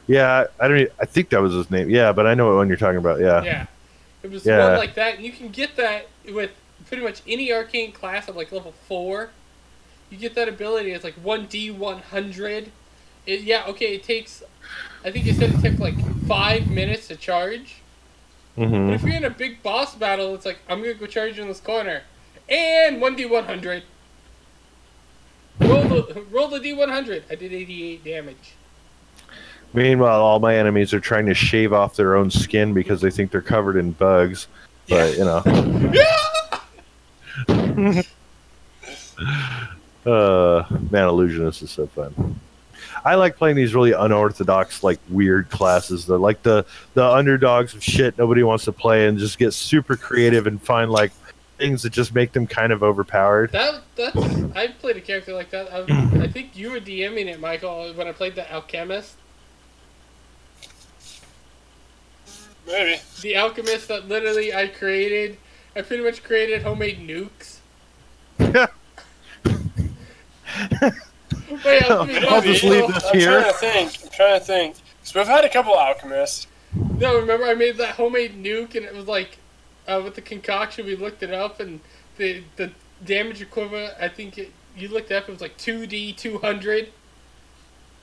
Yeah, I think that was his name. Yeah, but I know what one you're talking about. Yeah. Yeah, it was one like that, and you can get that with pretty much any arcane class at like level 4. You get that ability. It's like 1d100. It takes. I think it said it took like 5 minutes to charge. Mm-hmm. But if you're in a big boss battle, it's like, I'm going to go charge in this corner. And 1d100. Roll the d100. I did 88 damage. Meanwhile, all my enemies are trying to shave off their own skin because they think they're covered in bugs. But, you know. Man, Illusionist is so fun. I like playing these really unorthodox, like weird classes. They're like the underdogs of shit nobody wants to play, and just get super creative and find like things that just make them kind of overpowered. I played a character like that. I think you were DMing it, Michael, when I played the Alchemist. Maybe. The Alchemist that literally I created, I pretty much created homemade nukes. Wait, I'll just leave this here. I'm trying to think. So we've had a couple alchemists. No, remember I made that homemade nuke, and it was like, with the concoction, we looked it up, and the damage equivalent, I think you looked it up, it was like 2D 200,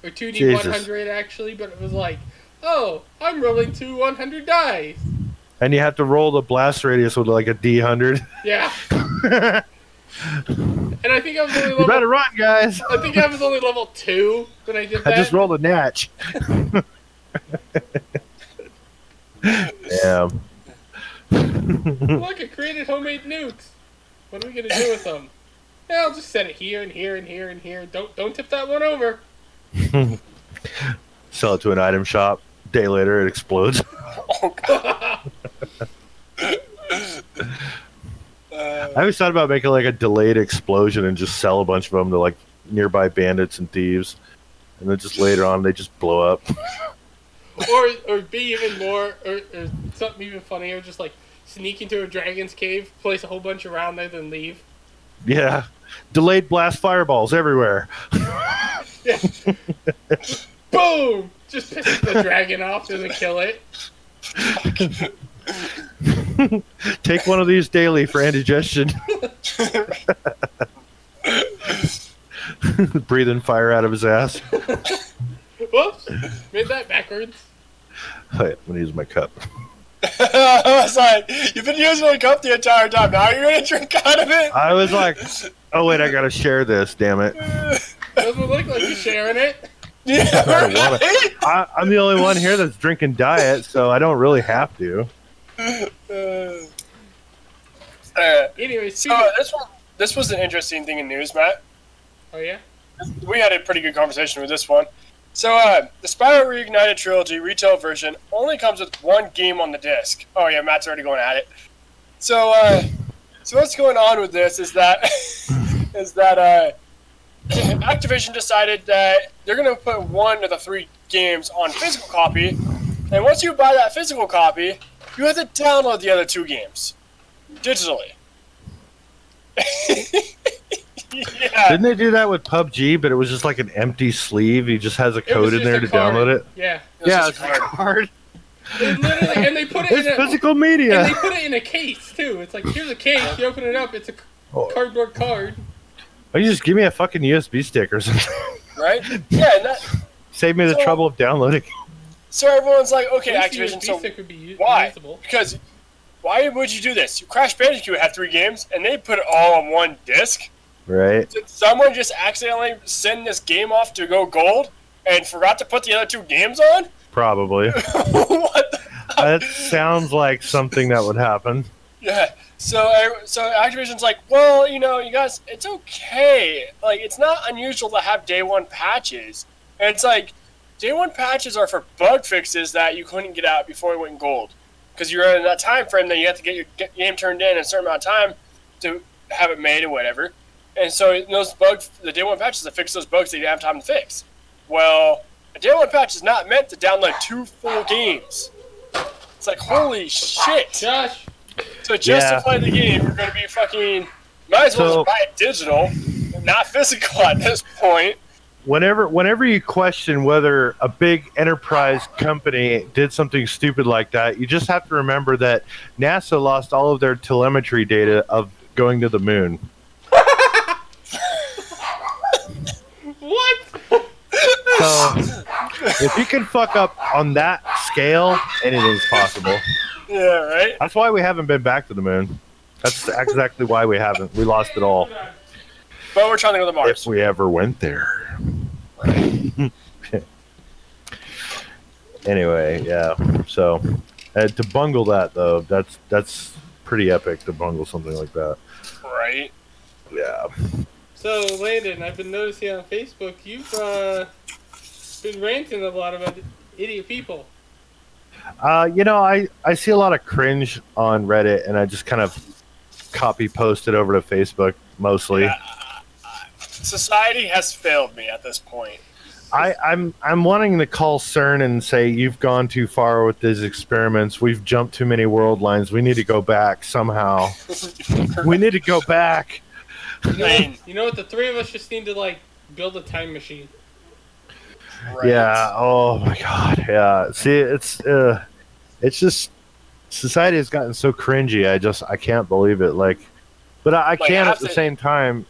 or 2D Jesus. 100 actually, but it was like, oh, I'm rolling 2 100 dice. And you have to roll the blast radius with like a D100. Yeah. And I think I was only level... You better run, guys. I think I was only level 2 when I did that. I just rolled a natch. Yeah. Look, I created homemade nukes. What are we gonna do with them? Yeah, I'll just set it here and here and here and here. Don't tip that one over. Sell it to an item shop. Day later, it explodes. Oh god. I always thought about making like a delayed explosion and just sell a bunch of them to like nearby bandits and thieves, and then just later on they just blow up. Or be even more, or something even funnier, just like sneak into a dragon's cave, place a whole bunch around there, then leave. Yeah, delayed blast fireballs everywhere. Yeah. Boom! Just pisses the dragon off, doesn't kill it. Take one of these daily for indigestion. Breathing fire out of his ass. Whoops! Made that backwards. Oh, yeah, I'm gonna use my cup. I was like, you've been using a cup the entire time. Now you're gonna drink out of it? I was like, oh wait, I gotta share this. Damn it! Doesn't look like you're sharing it. Yeah, I don't want it. I'm the only one here that's drinking diet, so I don't really have to. Anyway, so this was an interesting thing in news, Matt. Oh yeah? We had a pretty good conversation with this one. So the Spyro Reignited Trilogy retail version only comes with one game on the disc. Oh yeah, Matt's already going at it. So what's going on with this is that Activision decided that they're going to put one of the 3 games on physical copy, and once you buy that physical copy, you have to download the other 2 games digitally. Yeah. Didn't they do that with PUBG? But it was just like an empty sleeve. He just has a code in there to download it. Yeah. Yeah, it's a card. And they put it It's in physical media. And they put it in a case too. It's like, here's a case. You open it up. It's a cardboard card. Or you just give me a fucking USB stick or something. Right? Yeah. Save me the trouble of downloading. So everyone's like, okay, At least Activision. the USB So stick would be why? usable. Because why would you do this? Crash Bandicoot had 3 games, and they put it all on one disc. Right. Did someone just accidentally send this game off to go gold and forgot to put the other 2 games on? Probably. What the That sounds like something that would happen. Yeah. So Activision's like, well, you guys, it's okay. Like, it's not unusual to have day 1 patches. And it's like, day 1 patches are for bug fixes that you couldn't get out before it went gold. Because you're in that time frame that you have to get your game turned in a certain amount of time to have it made or whatever. And so those bugs, the day 1 patches that fix those bugs that you didn't have time to fix. Well, a day 1 patch is not meant to download 2 full games. It's like, holy shit. Josh. To justify the game, you're going to be fucking... Might as well just buy it digital, not physical at this point. Whenever you question whether a big enterprise company did something stupid like that, you just have to remember that NASA lost all of their telemetry data of going to the moon. What? So, if you can fuck up on that scale, anything's possible. Yeah, right? That's why we haven't been back to the moon. That's exactly why we haven't. We lost it all. But we're trying to go to Mars. If we ever went there. Anyway, yeah. So, to bungle that, though, that's pretty epic to bungle something like that. Right? Yeah. So, Landon, I've been noticing on Facebook, you've been ranting a lot about idiot people. I see a lot of cringe on Reddit, and I just kind of copy post it over to Facebook, mostly. Society has failed me at this point. I'm wanting to call CERN and say you've gone too far with these experiments. We've jumped too many world lines. We need to go back somehow. We need to go back. You know what? The three of us just need to like build a time machine. Right. Yeah. Oh my God. Yeah. See, it's just society has gotten so cringy. I can't believe it. Like, but I can at the same time.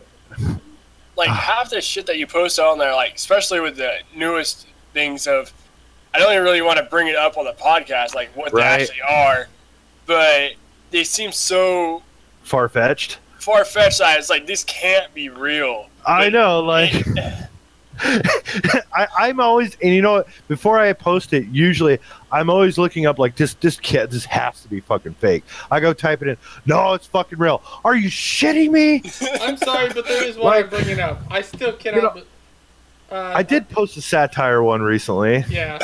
Like half the shit that you post on there, like especially with the newest things of, I don't even really want to bring it up on the podcast, like what they actually are, but they seem so far-fetched. Far-fetched that it's like this can't be real. I know, like. I'm always, and you know what, before I post it, usually I'm always looking up like this has to be fucking fake. I go type it in. No, it's fucking real. Are you shitting me? I'm sorry, but there is why I'm bringing it up. I still cannot. I did post a satire one recently. Yeah.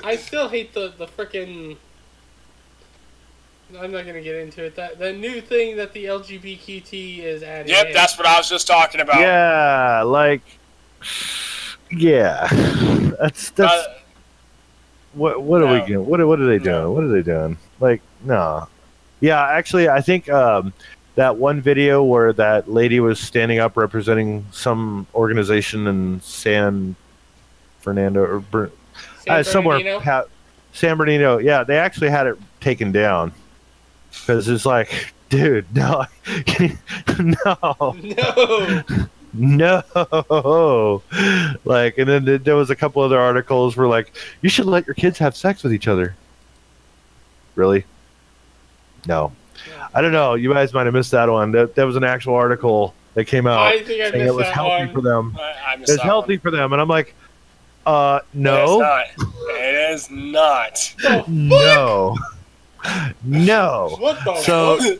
I still hate the frickin'. I'm not gonna get into it. The new thing that the LGBTQ is adding. Yep, that's what I was just talking about. Yeah, like. Yeah, that's what are we doing? What are they doing? What are they doing? Like, no. Yeah, actually, I think that one video where that lady was standing up representing some organization in San Fernando or somewhere, San Bernardino. Yeah, they actually had it taken down because it's like, dude, no, no, like, and then there was a couple other articles where like, you should let your kids have sex with each other. Really? No. I don't know. You guys might have missed that one. That was an actual article that came out. I think I missed it was that healthy one. for them. It was healthy for them, and I'm like, no. It is not. No. No. What the fuck?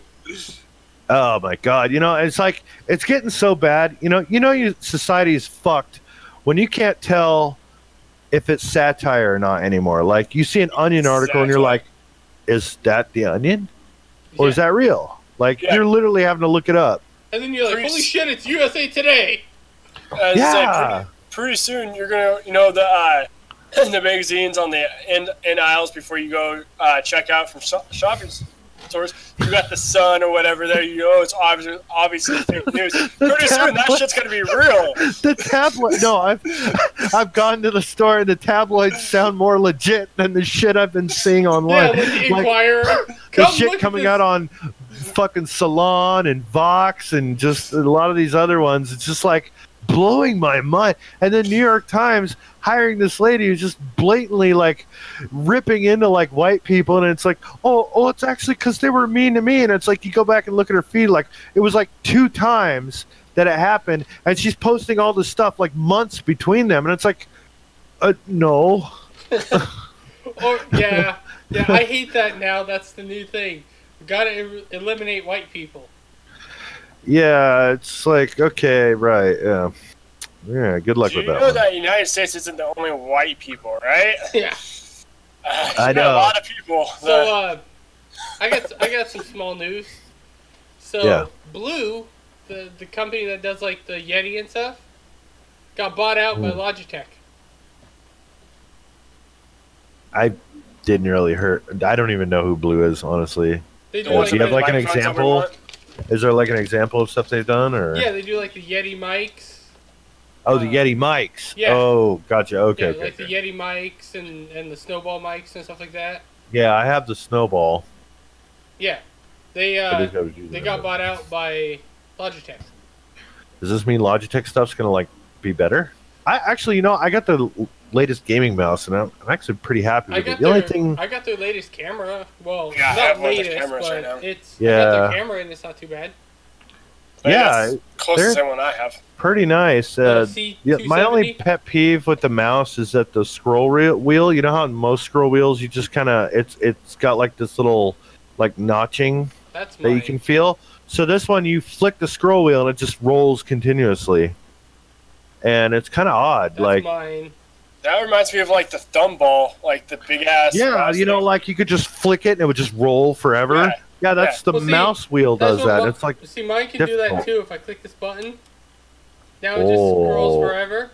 Oh my God! You know, it's like it's getting so bad. Society is fucked when you can't tell if it's satire or not anymore. Like you see an Onion article and you're like, "Is that the Onion, or is that real?" Like you're literally having to look it up. And then you're like, "Holy shit! It's USA Today." Yeah. Pretty soon you're gonna, the magazines on the end aisles before you go check out from shopping stores, you got the Sun or whatever there. It's obviously fake news. Pretty soon that shit's gonna be real. The tabloid. No, I've gone to the store and the tabloids sound more legit than the shit I've been seeing online. Yeah, like the Inquirer. The shit coming out on fucking Salon and Vox and just a lot of these other ones. It's just like blowing my mind. And then New York Times hiring this lady who's just blatantly like ripping into like white people, and it's like, oh, it's actually because they were mean to me. And it's like you go back and look at her feed, like it was like 2 times that it happened, and she's posting all this stuff like months between them, and it's like, no. Yeah, I hate that now. That's the new thing. We gotta eliminate white people. Yeah, it's like, okay, right, yeah. Good luck with that. You know that the United States isn't the only white people, right? Yeah. I know. A lot of people. So, I got some small news. So, Blue, the company that does like the Yeti and stuff, got bought out by Logitech. I didn't really hear. I don't even know who Blue is, honestly. They do do you have like an example? Is there like an example of stuff they've done, or? Yeah, they do like the Yeti mics. Oh, the Yeti mics. Yeah. Oh, gotcha. Okay. Yeah, like the Yeti mics and the Snowball mics and stuff like that. Yeah, I have the Snowball. Yeah, they got bought out by Logitech. Does this mean Logitech stuff's gonna like be better? I actually, I got the latest gaming mouse, and I'm actually pretty happy with it. The only thing I got their latest camera. Well, yeah, not latest, but right now. I got their camera, and it's not too bad. Yeah, close to the same one I have. Pretty nice. My only pet peeve with the mouse is that the scroll wheel. You know how in most scroll wheels you just kind of it's got like this little like notching that you can feel. So this one, you flick the scroll wheel and it just rolls continuously, and it's kind of odd. That's mine. That reminds me of like the thumb ball, like the big ass. Yeah, like you could just flick it and it would just roll forever. Yeah, that's the mouse wheel does that. It's like mine can do that too. If I click this button, now it just scrolls forever.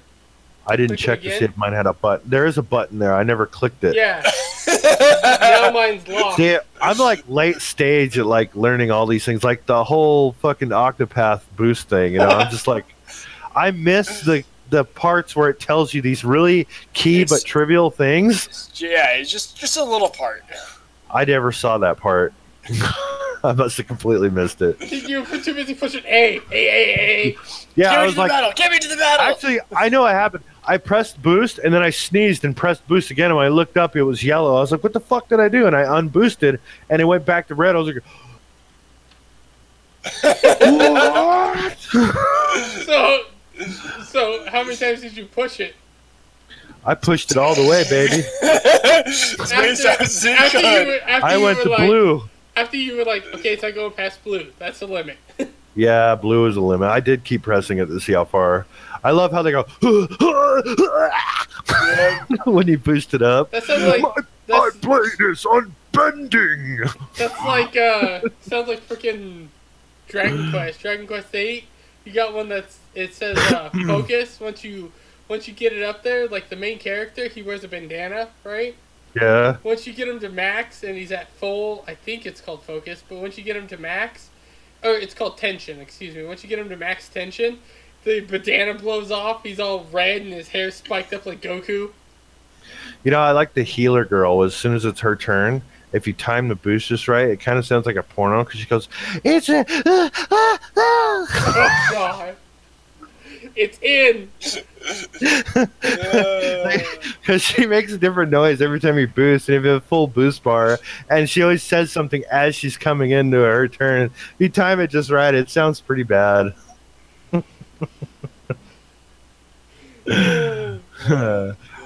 I didn't Click it check to again? see if mine had a button. There is a button there. I never clicked it. Yeah. Now mine's locked. See, I'm like late stage at like learning all these things, like the whole fucking Octopath boost thing. You know, I'm just like, I miss the parts where it tells you these really key but trivial things. Yeah, it's just a little part. I never saw that part. I must have completely missed it. You were too busy pushing A. Yeah, Get I me was to the like, battle! Get me to the battle! actually, I know what happened. I pressed boost, and then I sneezed and pressed boost again, and when I looked up, it was yellow. I was like, what the fuck did I do? And I unboosted, and it went back to red. I was like, what? So how many times did you push it? I pushed it all the way, baby. I went to blue. After you were like, okay, so I go past blue. That's the limit. Yeah, blue is a limit. I did keep pressing it to see how far. I love how they go when you boost it up. That sounds like my blade is unbending. That's like sounds like freaking Dragon Quest. Dragon Quest 8. You got one it says focus. Once you get it up there, like the main character, he wears a bandana, right? Yeah. Once you get him to max and he's at full, I think it's called focus, but once you get him to max, or it's called tension, excuse me. Once you get him to max tension, the bandana blows off, he's all red and his hair spiked up like Goku. You know, I like the healer girl. As soon as it's her turn, if you time the boost just right, it kind of sounds like a porno because she goes, "It's a Oh god, it's in." Because she makes a different noise every time you boost, and if you have a full boost bar, and she always says something as she's coming into her turn. If you time it just right, it sounds pretty bad.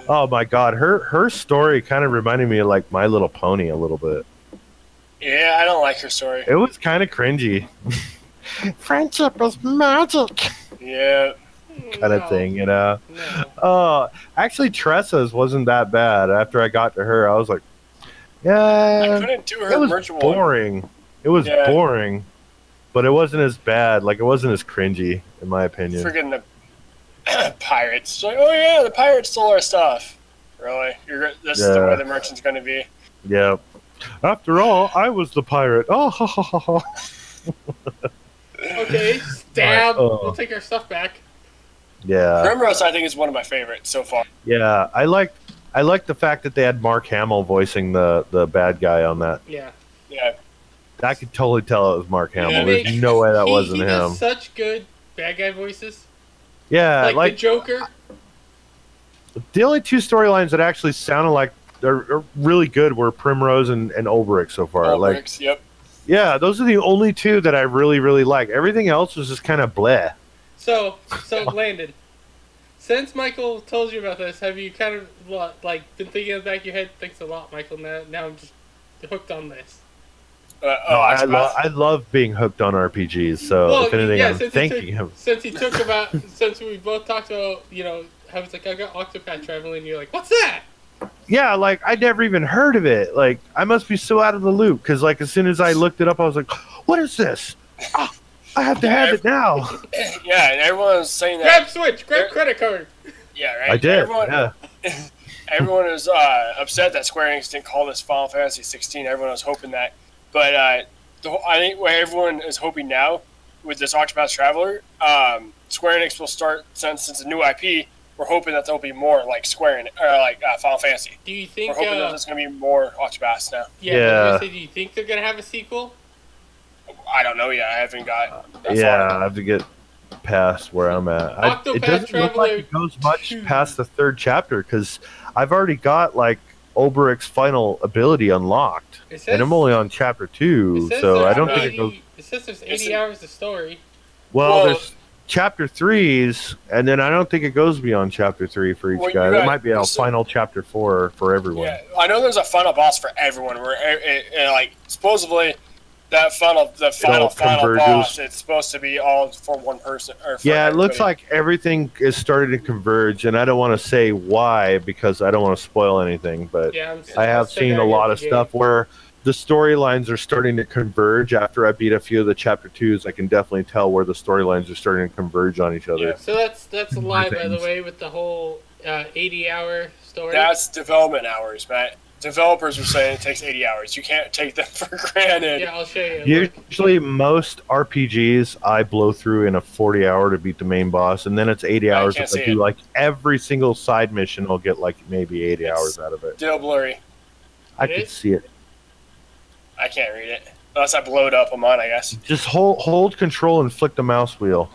Oh my god, her story kind of reminded me of like My Little Pony a little bit. Yeah, I don't like her story. It was kind of cringy. Friendship is magic. Yeah. Kind of thing, you know. No. Actually, Tressa's wasn't that bad. After I got to her, I was like, I yeah, couldn't do her it was merchant one. boring. It was boring, but it wasn't as bad. Like, it wasn't as cringy, in my opinion. Friggin' the pirates. It's like, oh yeah, the pirates stole our stuff. Really? This is the way the merchant's gonna be. Yeah. After all, I was the pirate. Oh, ha, ha, ha, ha. Okay, stab. Right, We'll take our stuff back. Yeah. Grimrose, I think, is one of my favorites so far. Yeah, I liked the fact that they had Mark Hamill voicing the bad guy on that. Yeah. Yeah. I could totally tell it was Mark Hamill. Yeah, There's no way that wasn't he him. does such good bad guy voices. Yeah, Like the Joker. The only two storylines that actually sounded like are really good were Primrose and Ulbrich so far. Ulbrich's, yep. Yeah, those are the only two that I really, really like. Everything else was just kind of bleh. So Landon, since Michael told you about this, have you kind of like been thinking in the back of your head? Thanks a lot, Michael. Now I'm just hooked on this. I love being hooked on RPGs. So if anything, I'm thanking him. Since we both talked about, you know, how it's like I got Octopath Traveling, and you're like, what's that? Yeah, like I never even heard of it. Like I must be so out of the loop because like as soon as I looked it up, I was like, what is this? Oh, I have to have it now. Yeah, and everyone was saying that. Grab Switch, grab credit card. Yeah, right. I did. Everyone was upset that Square Enix didn't call this Final Fantasy 16. Everyone was hoping that, but I think what everyone is hoping now with this Octopath Traveler, Square Enix will start since it's a new IP. We're hoping that there'll be more like Final Fantasy. Do you think? We're hoping that there's going to be more Octopaths now. Yeah. Do you think they're going to have a sequel? I don't know yet. I haven't got that far. far. I have to get past where I'm at. It doesn't look like it goes much past the third chapter because I've already got like Ulbrich's final ability unlocked, and I'm only on chapter 2, so I don't think it goes. It says there's 80 hours of story. Well, there's chapter 3s, and then I don't think it goes beyond chapter 3 for each guy. There might be a final chapter 4 for everyone. Yeah, I know there's a final boss for everyone. Where like supposedly that final boss, it's supposed to be all for one person. Or for it looks like everything is starting to converge, and I don't want to say why because I don't want to spoil anything. But I have seen a lot of stuff where the storylines are starting to converge. After I beat a few of the chapter 2s, I can definitely tell where the storylines are starting to converge on each other. Yeah, so that's a lie, by the way, with the whole 80-hour story. That's development hours, Matt. Developers are saying it takes 80 hours. You can't take them for granted. Yeah, I'll show you. Usually, most RPGs I blow through in a 40-hour to beat the main boss, and then it's 80 hours. If I do like every single side mission, I'll get like maybe 80 hours out of it. Still blurry. I can see it. I can't read it unless I blow it up on mine, I guess. Just hold control and flick the mouse wheel.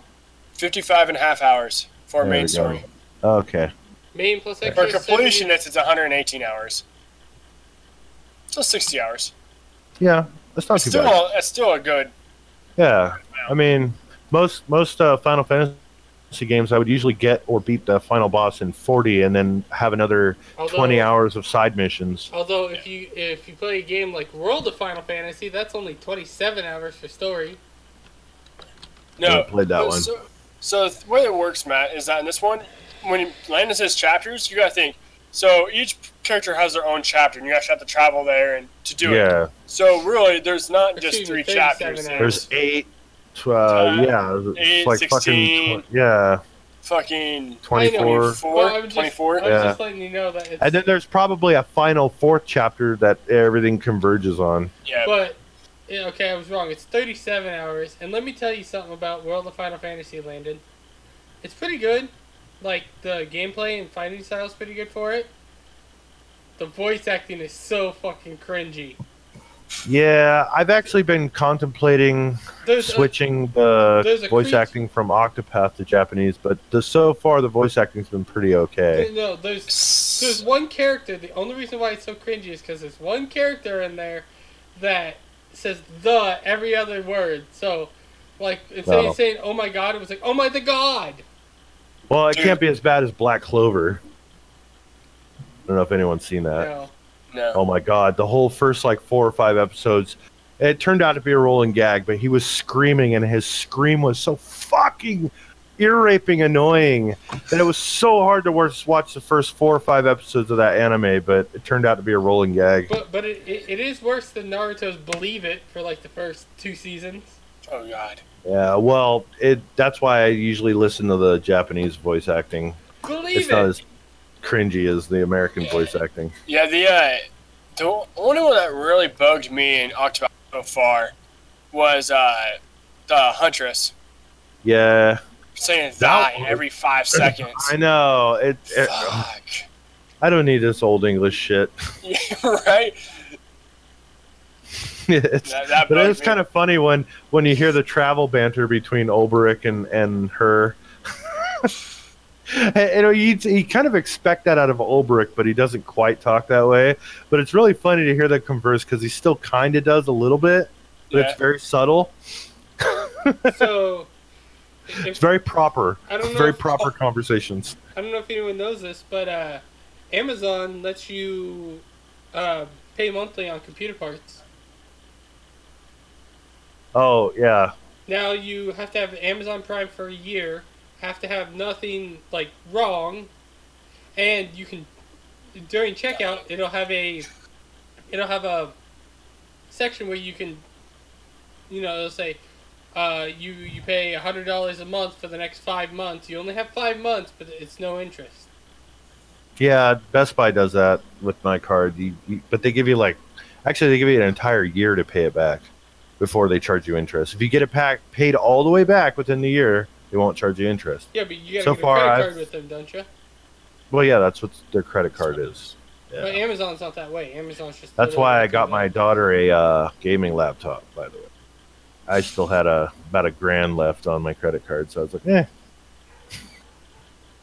55.5 hours for a main story. Okay. Main plus extra. For completion, it's 118 hours. So 60 hours. Yeah, that's not too bad. It's still a good. Yeah, I mean, most Final Fantasy games, I would usually get or beat the final boss in 40, and then have another 20 hours of side missions. Although, if you play a game like World of Final Fantasy, that's only 27 hours for story. No, I played that one. So the way it works, Matt, is that in this one, when Lando says chapters, you gotta think. So each character has their own chapter, and you actually have to travel there and to do it. So really, there's not just 3 chapters. There's 8. 12, it's like 16, fucking 24. 24. I'm just letting you know that. And then there's probably a final 4th chapter that everything converges on. Yeah. But okay, I was wrong. It's 37 hours, and let me tell you something about World of Final Fantasy, Landon. It's pretty good. Like, the gameplay and fighting style is pretty good for it. The voice acting is so fucking cringy. Yeah, I've actually been contemplating switching the voice acting from Octopath to Japanese, but so far the voice acting's been pretty okay. No, there's one character. The only reason why it's so cringy is because there's one character in there that says "the" every other word. So, like, instead of saying "oh my god," it was like "oh my the god." Well, it can't be as bad as Black Clover. I don't know if anyone's seen that. No. Oh my god, the whole first like 4 or 5 episodes, it turned out to be a rolling gag, but he was screaming, and his scream was so fucking ear-raping annoying that it was so hard to watch the first 4 or 5 episodes of that anime, but it turned out to be a rolling gag. But it is worse than Naruto's Believe It for like the first 2 seasons. Oh god. Yeah, well, that's why I usually listen to the Japanese voice acting. It's not as cringy as the American voice acting. Yeah, the only one that really bugged me in Octopath so far was the Huntress. Yeah. Saying die every 5 seconds. I know. Fuck. I don't need this old English shit. Yeah, right? But it's kind of funny when you hear the travel banter between Ulbrich and her. You kind of expect that out of Ulbrich, but he doesn't quite talk that way. But it's really funny to hear that converse because he still kind of does a little bit, but it's very subtle. So it's very proper. Very proper conversations. I don't know if anyone knows this, but Amazon lets you pay monthly on computer parts. Oh yeah. Now you have to have Amazon Prime for a year. Have to have nothing like wrong, and you can during checkout it'll have a section where you can, it'll say you pay $100 a month for the next 5 months. You only have 5 months, but it's no interest. Yeah, Best Buy does that with my card. But they give you they give you an entire year to pay it back before they charge you interest. If you get it paid all the way back within the year, they won't charge you interest. Yeah, but you gotta get a credit card with them, don't you? Well, yeah, that's what their credit card is. Yeah. But Amazon's not that way. Amazon's just. That's why I got my daughter a gaming laptop. By the way, I still had about $1,000 left on my credit card, so I was like, eh.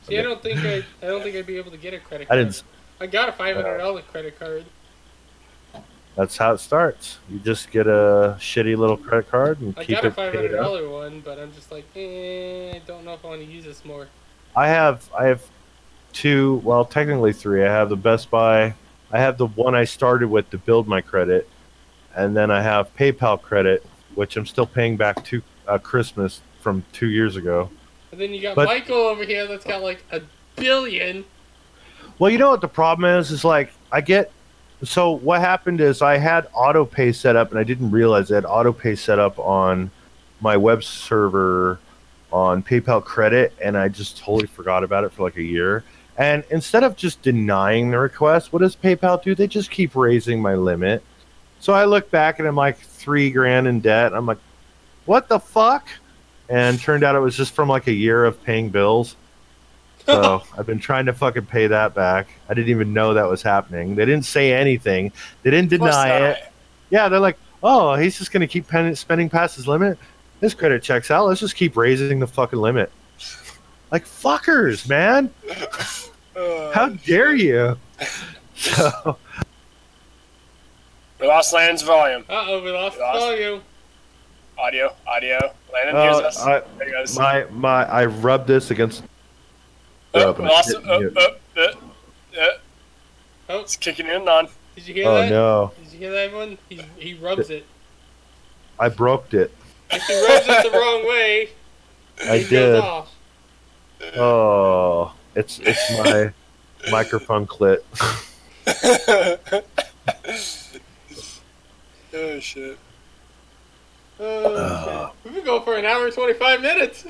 See, I don't think I'd be able to get a credit card. I got a $500 credit card. That's how it starts. You just get a shitty little credit card and keep it. I got a $500 one, but I'm just like, I don't know if I want to use this more. I have 2, well, technically 3. I have the Best Buy. I have the one I started with to build my credit, and then I have PayPal credit, which I'm still paying back to Christmas from 2 years ago. And then you got Michael over here that's got like $1 billion. Well, you know what the problem is? So what happened is I had autopay set up, and I didn't realize I had autopay set up on my web server on PayPal credit, and I just totally forgot about it for like a year. And instead of just denying the request, what does PayPal do? They just keep raising my limit. So I look back and I'm like $3,000 in debt. I'm like, what the fuck? And turned out it was just from like a year of paying bills. So I've been trying to fucking pay that back. I didn't even know that was happening. They didn't say anything. They didn't deny it. Yeah, they're like, oh, he's just going to keep spending past his limit? His credit checks out. Let's just keep raising the fucking limit. Like, fuckers, man. How dare you? So, we lost Landon's volume. Uh-oh, we lost volume. Audio. Landon hears us. There he goes. I rubbed this against... We lost it. It's kicking in and on. Did you hear that? Oh, no. Did you hear that, everyone? He rubs it. I broke it. If he rubs it the wrong way, I goes did. off. Oh, it's my microphone clit. Oh, shit. Oh, we've been going for an hour and 25 minutes.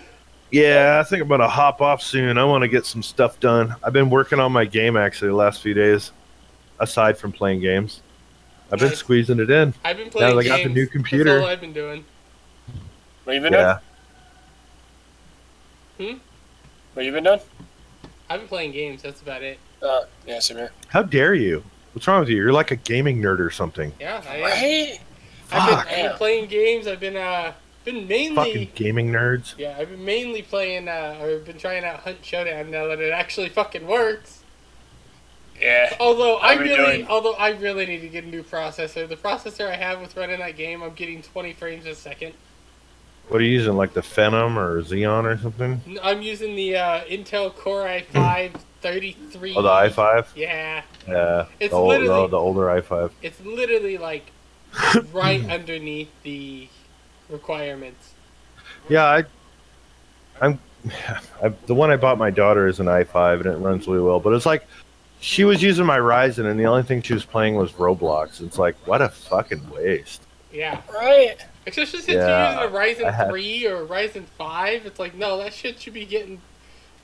Yeah, I think I'm going to hop off soon. I want to get some stuff done. I've been working on my game, actually, the last few days, aside from playing games. I've been squeezing it in. I've been playing now games. I got the new computer. That's all I've been doing. What you been doing? What you been doing? I've been playing games. That's about it. Yeah, same here. How dare you? What's wrong with you? You're like a gaming nerd or something. Yeah, I am. Right? I've been playing games. I've been mainly fucking gaming nerds. Yeah, I've been mainly playing or been trying out Hunt Showdown now that it actually fucking works. Yeah. Although I really need to get a new processor. The processor I have with running that game, I'm getting 20 frames a second. What are you using, like the Phenom or Xeon or something? I'm using the Intel Core i5 33. Oh, the i5? Yeah. Yeah. It's the older i5. It's literally like right underneath the requirements. Yeah, the one I bought my daughter is an i5 and it runs really well. But it's like she was using my Ryzen and the only thing she was playing was Roblox. It's like, what a fucking waste. Yeah. Right. Especially since you're using a Ryzen 3 or a Ryzen 5, it's like, no, that shit should be getting,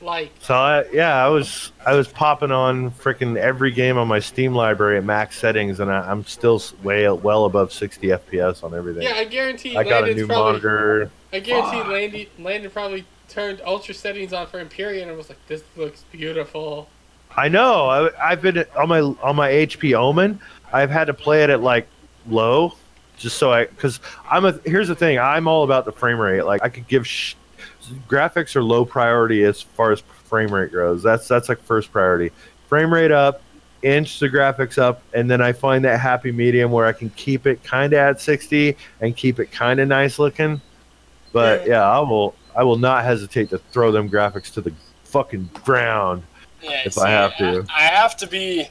like... So, I was popping on freaking every game on my Steam library at max settings, and I'm still well above 60 FPS on everything. Yeah, I guarantee I got a new monitor. I guarantee Landon probably turned ultra settings on for Empyrean and was like, this looks beautiful. I know. I've been on my HP Omen. I've had to play it at, like, low. Just so because here's the thing, I'm all about the frame rate. Like I could give graphics are low priority as far as frame rate goes. That's like first priority. Frame rate up, inch the graphics up, and then I find that happy medium where I can keep it kind of at 60 and keep it kind of nice looking. But yeah, I will not hesitate to throw them graphics to the fucking ground if I have to. I have to be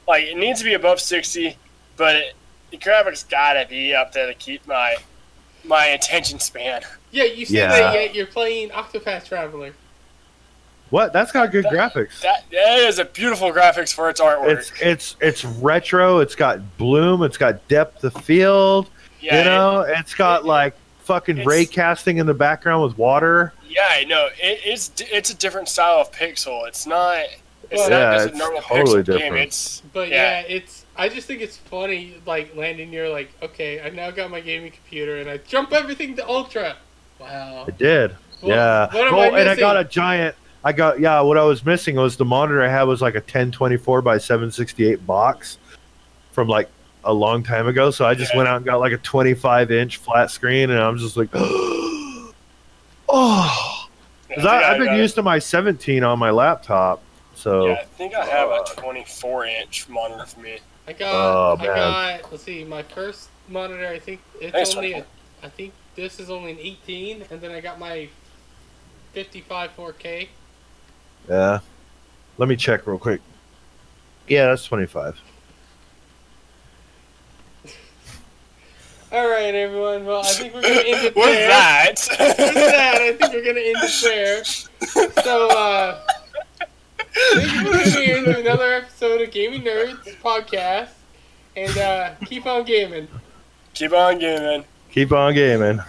like it needs to be above 60, but the graphics gotta be up there to keep my attention span. Yeah, you see that yet you're playing Octopath Traveler. What? That's got good graphics. That is a beautiful graphics for its artwork. It's retro. It's got bloom. It's got depth of field. Yeah, it's got like fucking ray casting in the background with water. Yeah, I know. It's a different style of pixel. It's not just a normal totally pixel different. game. I just think it's funny, like, Landon, you're like, okay, I now got my gaming computer, and I jump everything to Ultra. Wow. I did. What And I got a giant... what I was missing was the monitor I had was like a 1024 by 768 box from, like, a long time ago, so I just went out and got, like, a 25-inch flat screen, and I'm just like, oh! Because I've been used to my 17 on my laptop, so... Yeah, I think I have a 24-inch monitor for me. I got, let's see, my first monitor, I think I think this is only an 18, and then I got my 55 4K. Yeah. Let me check real quick. Yeah, that's 25. Alright, everyone, well, I think we're going to end it there. With that, I think we're going to end it there. So, thank you for tuning in to another episode of Gaming Nerds podcast, and keep on gaming. Keep on gaming. Keep on gaming.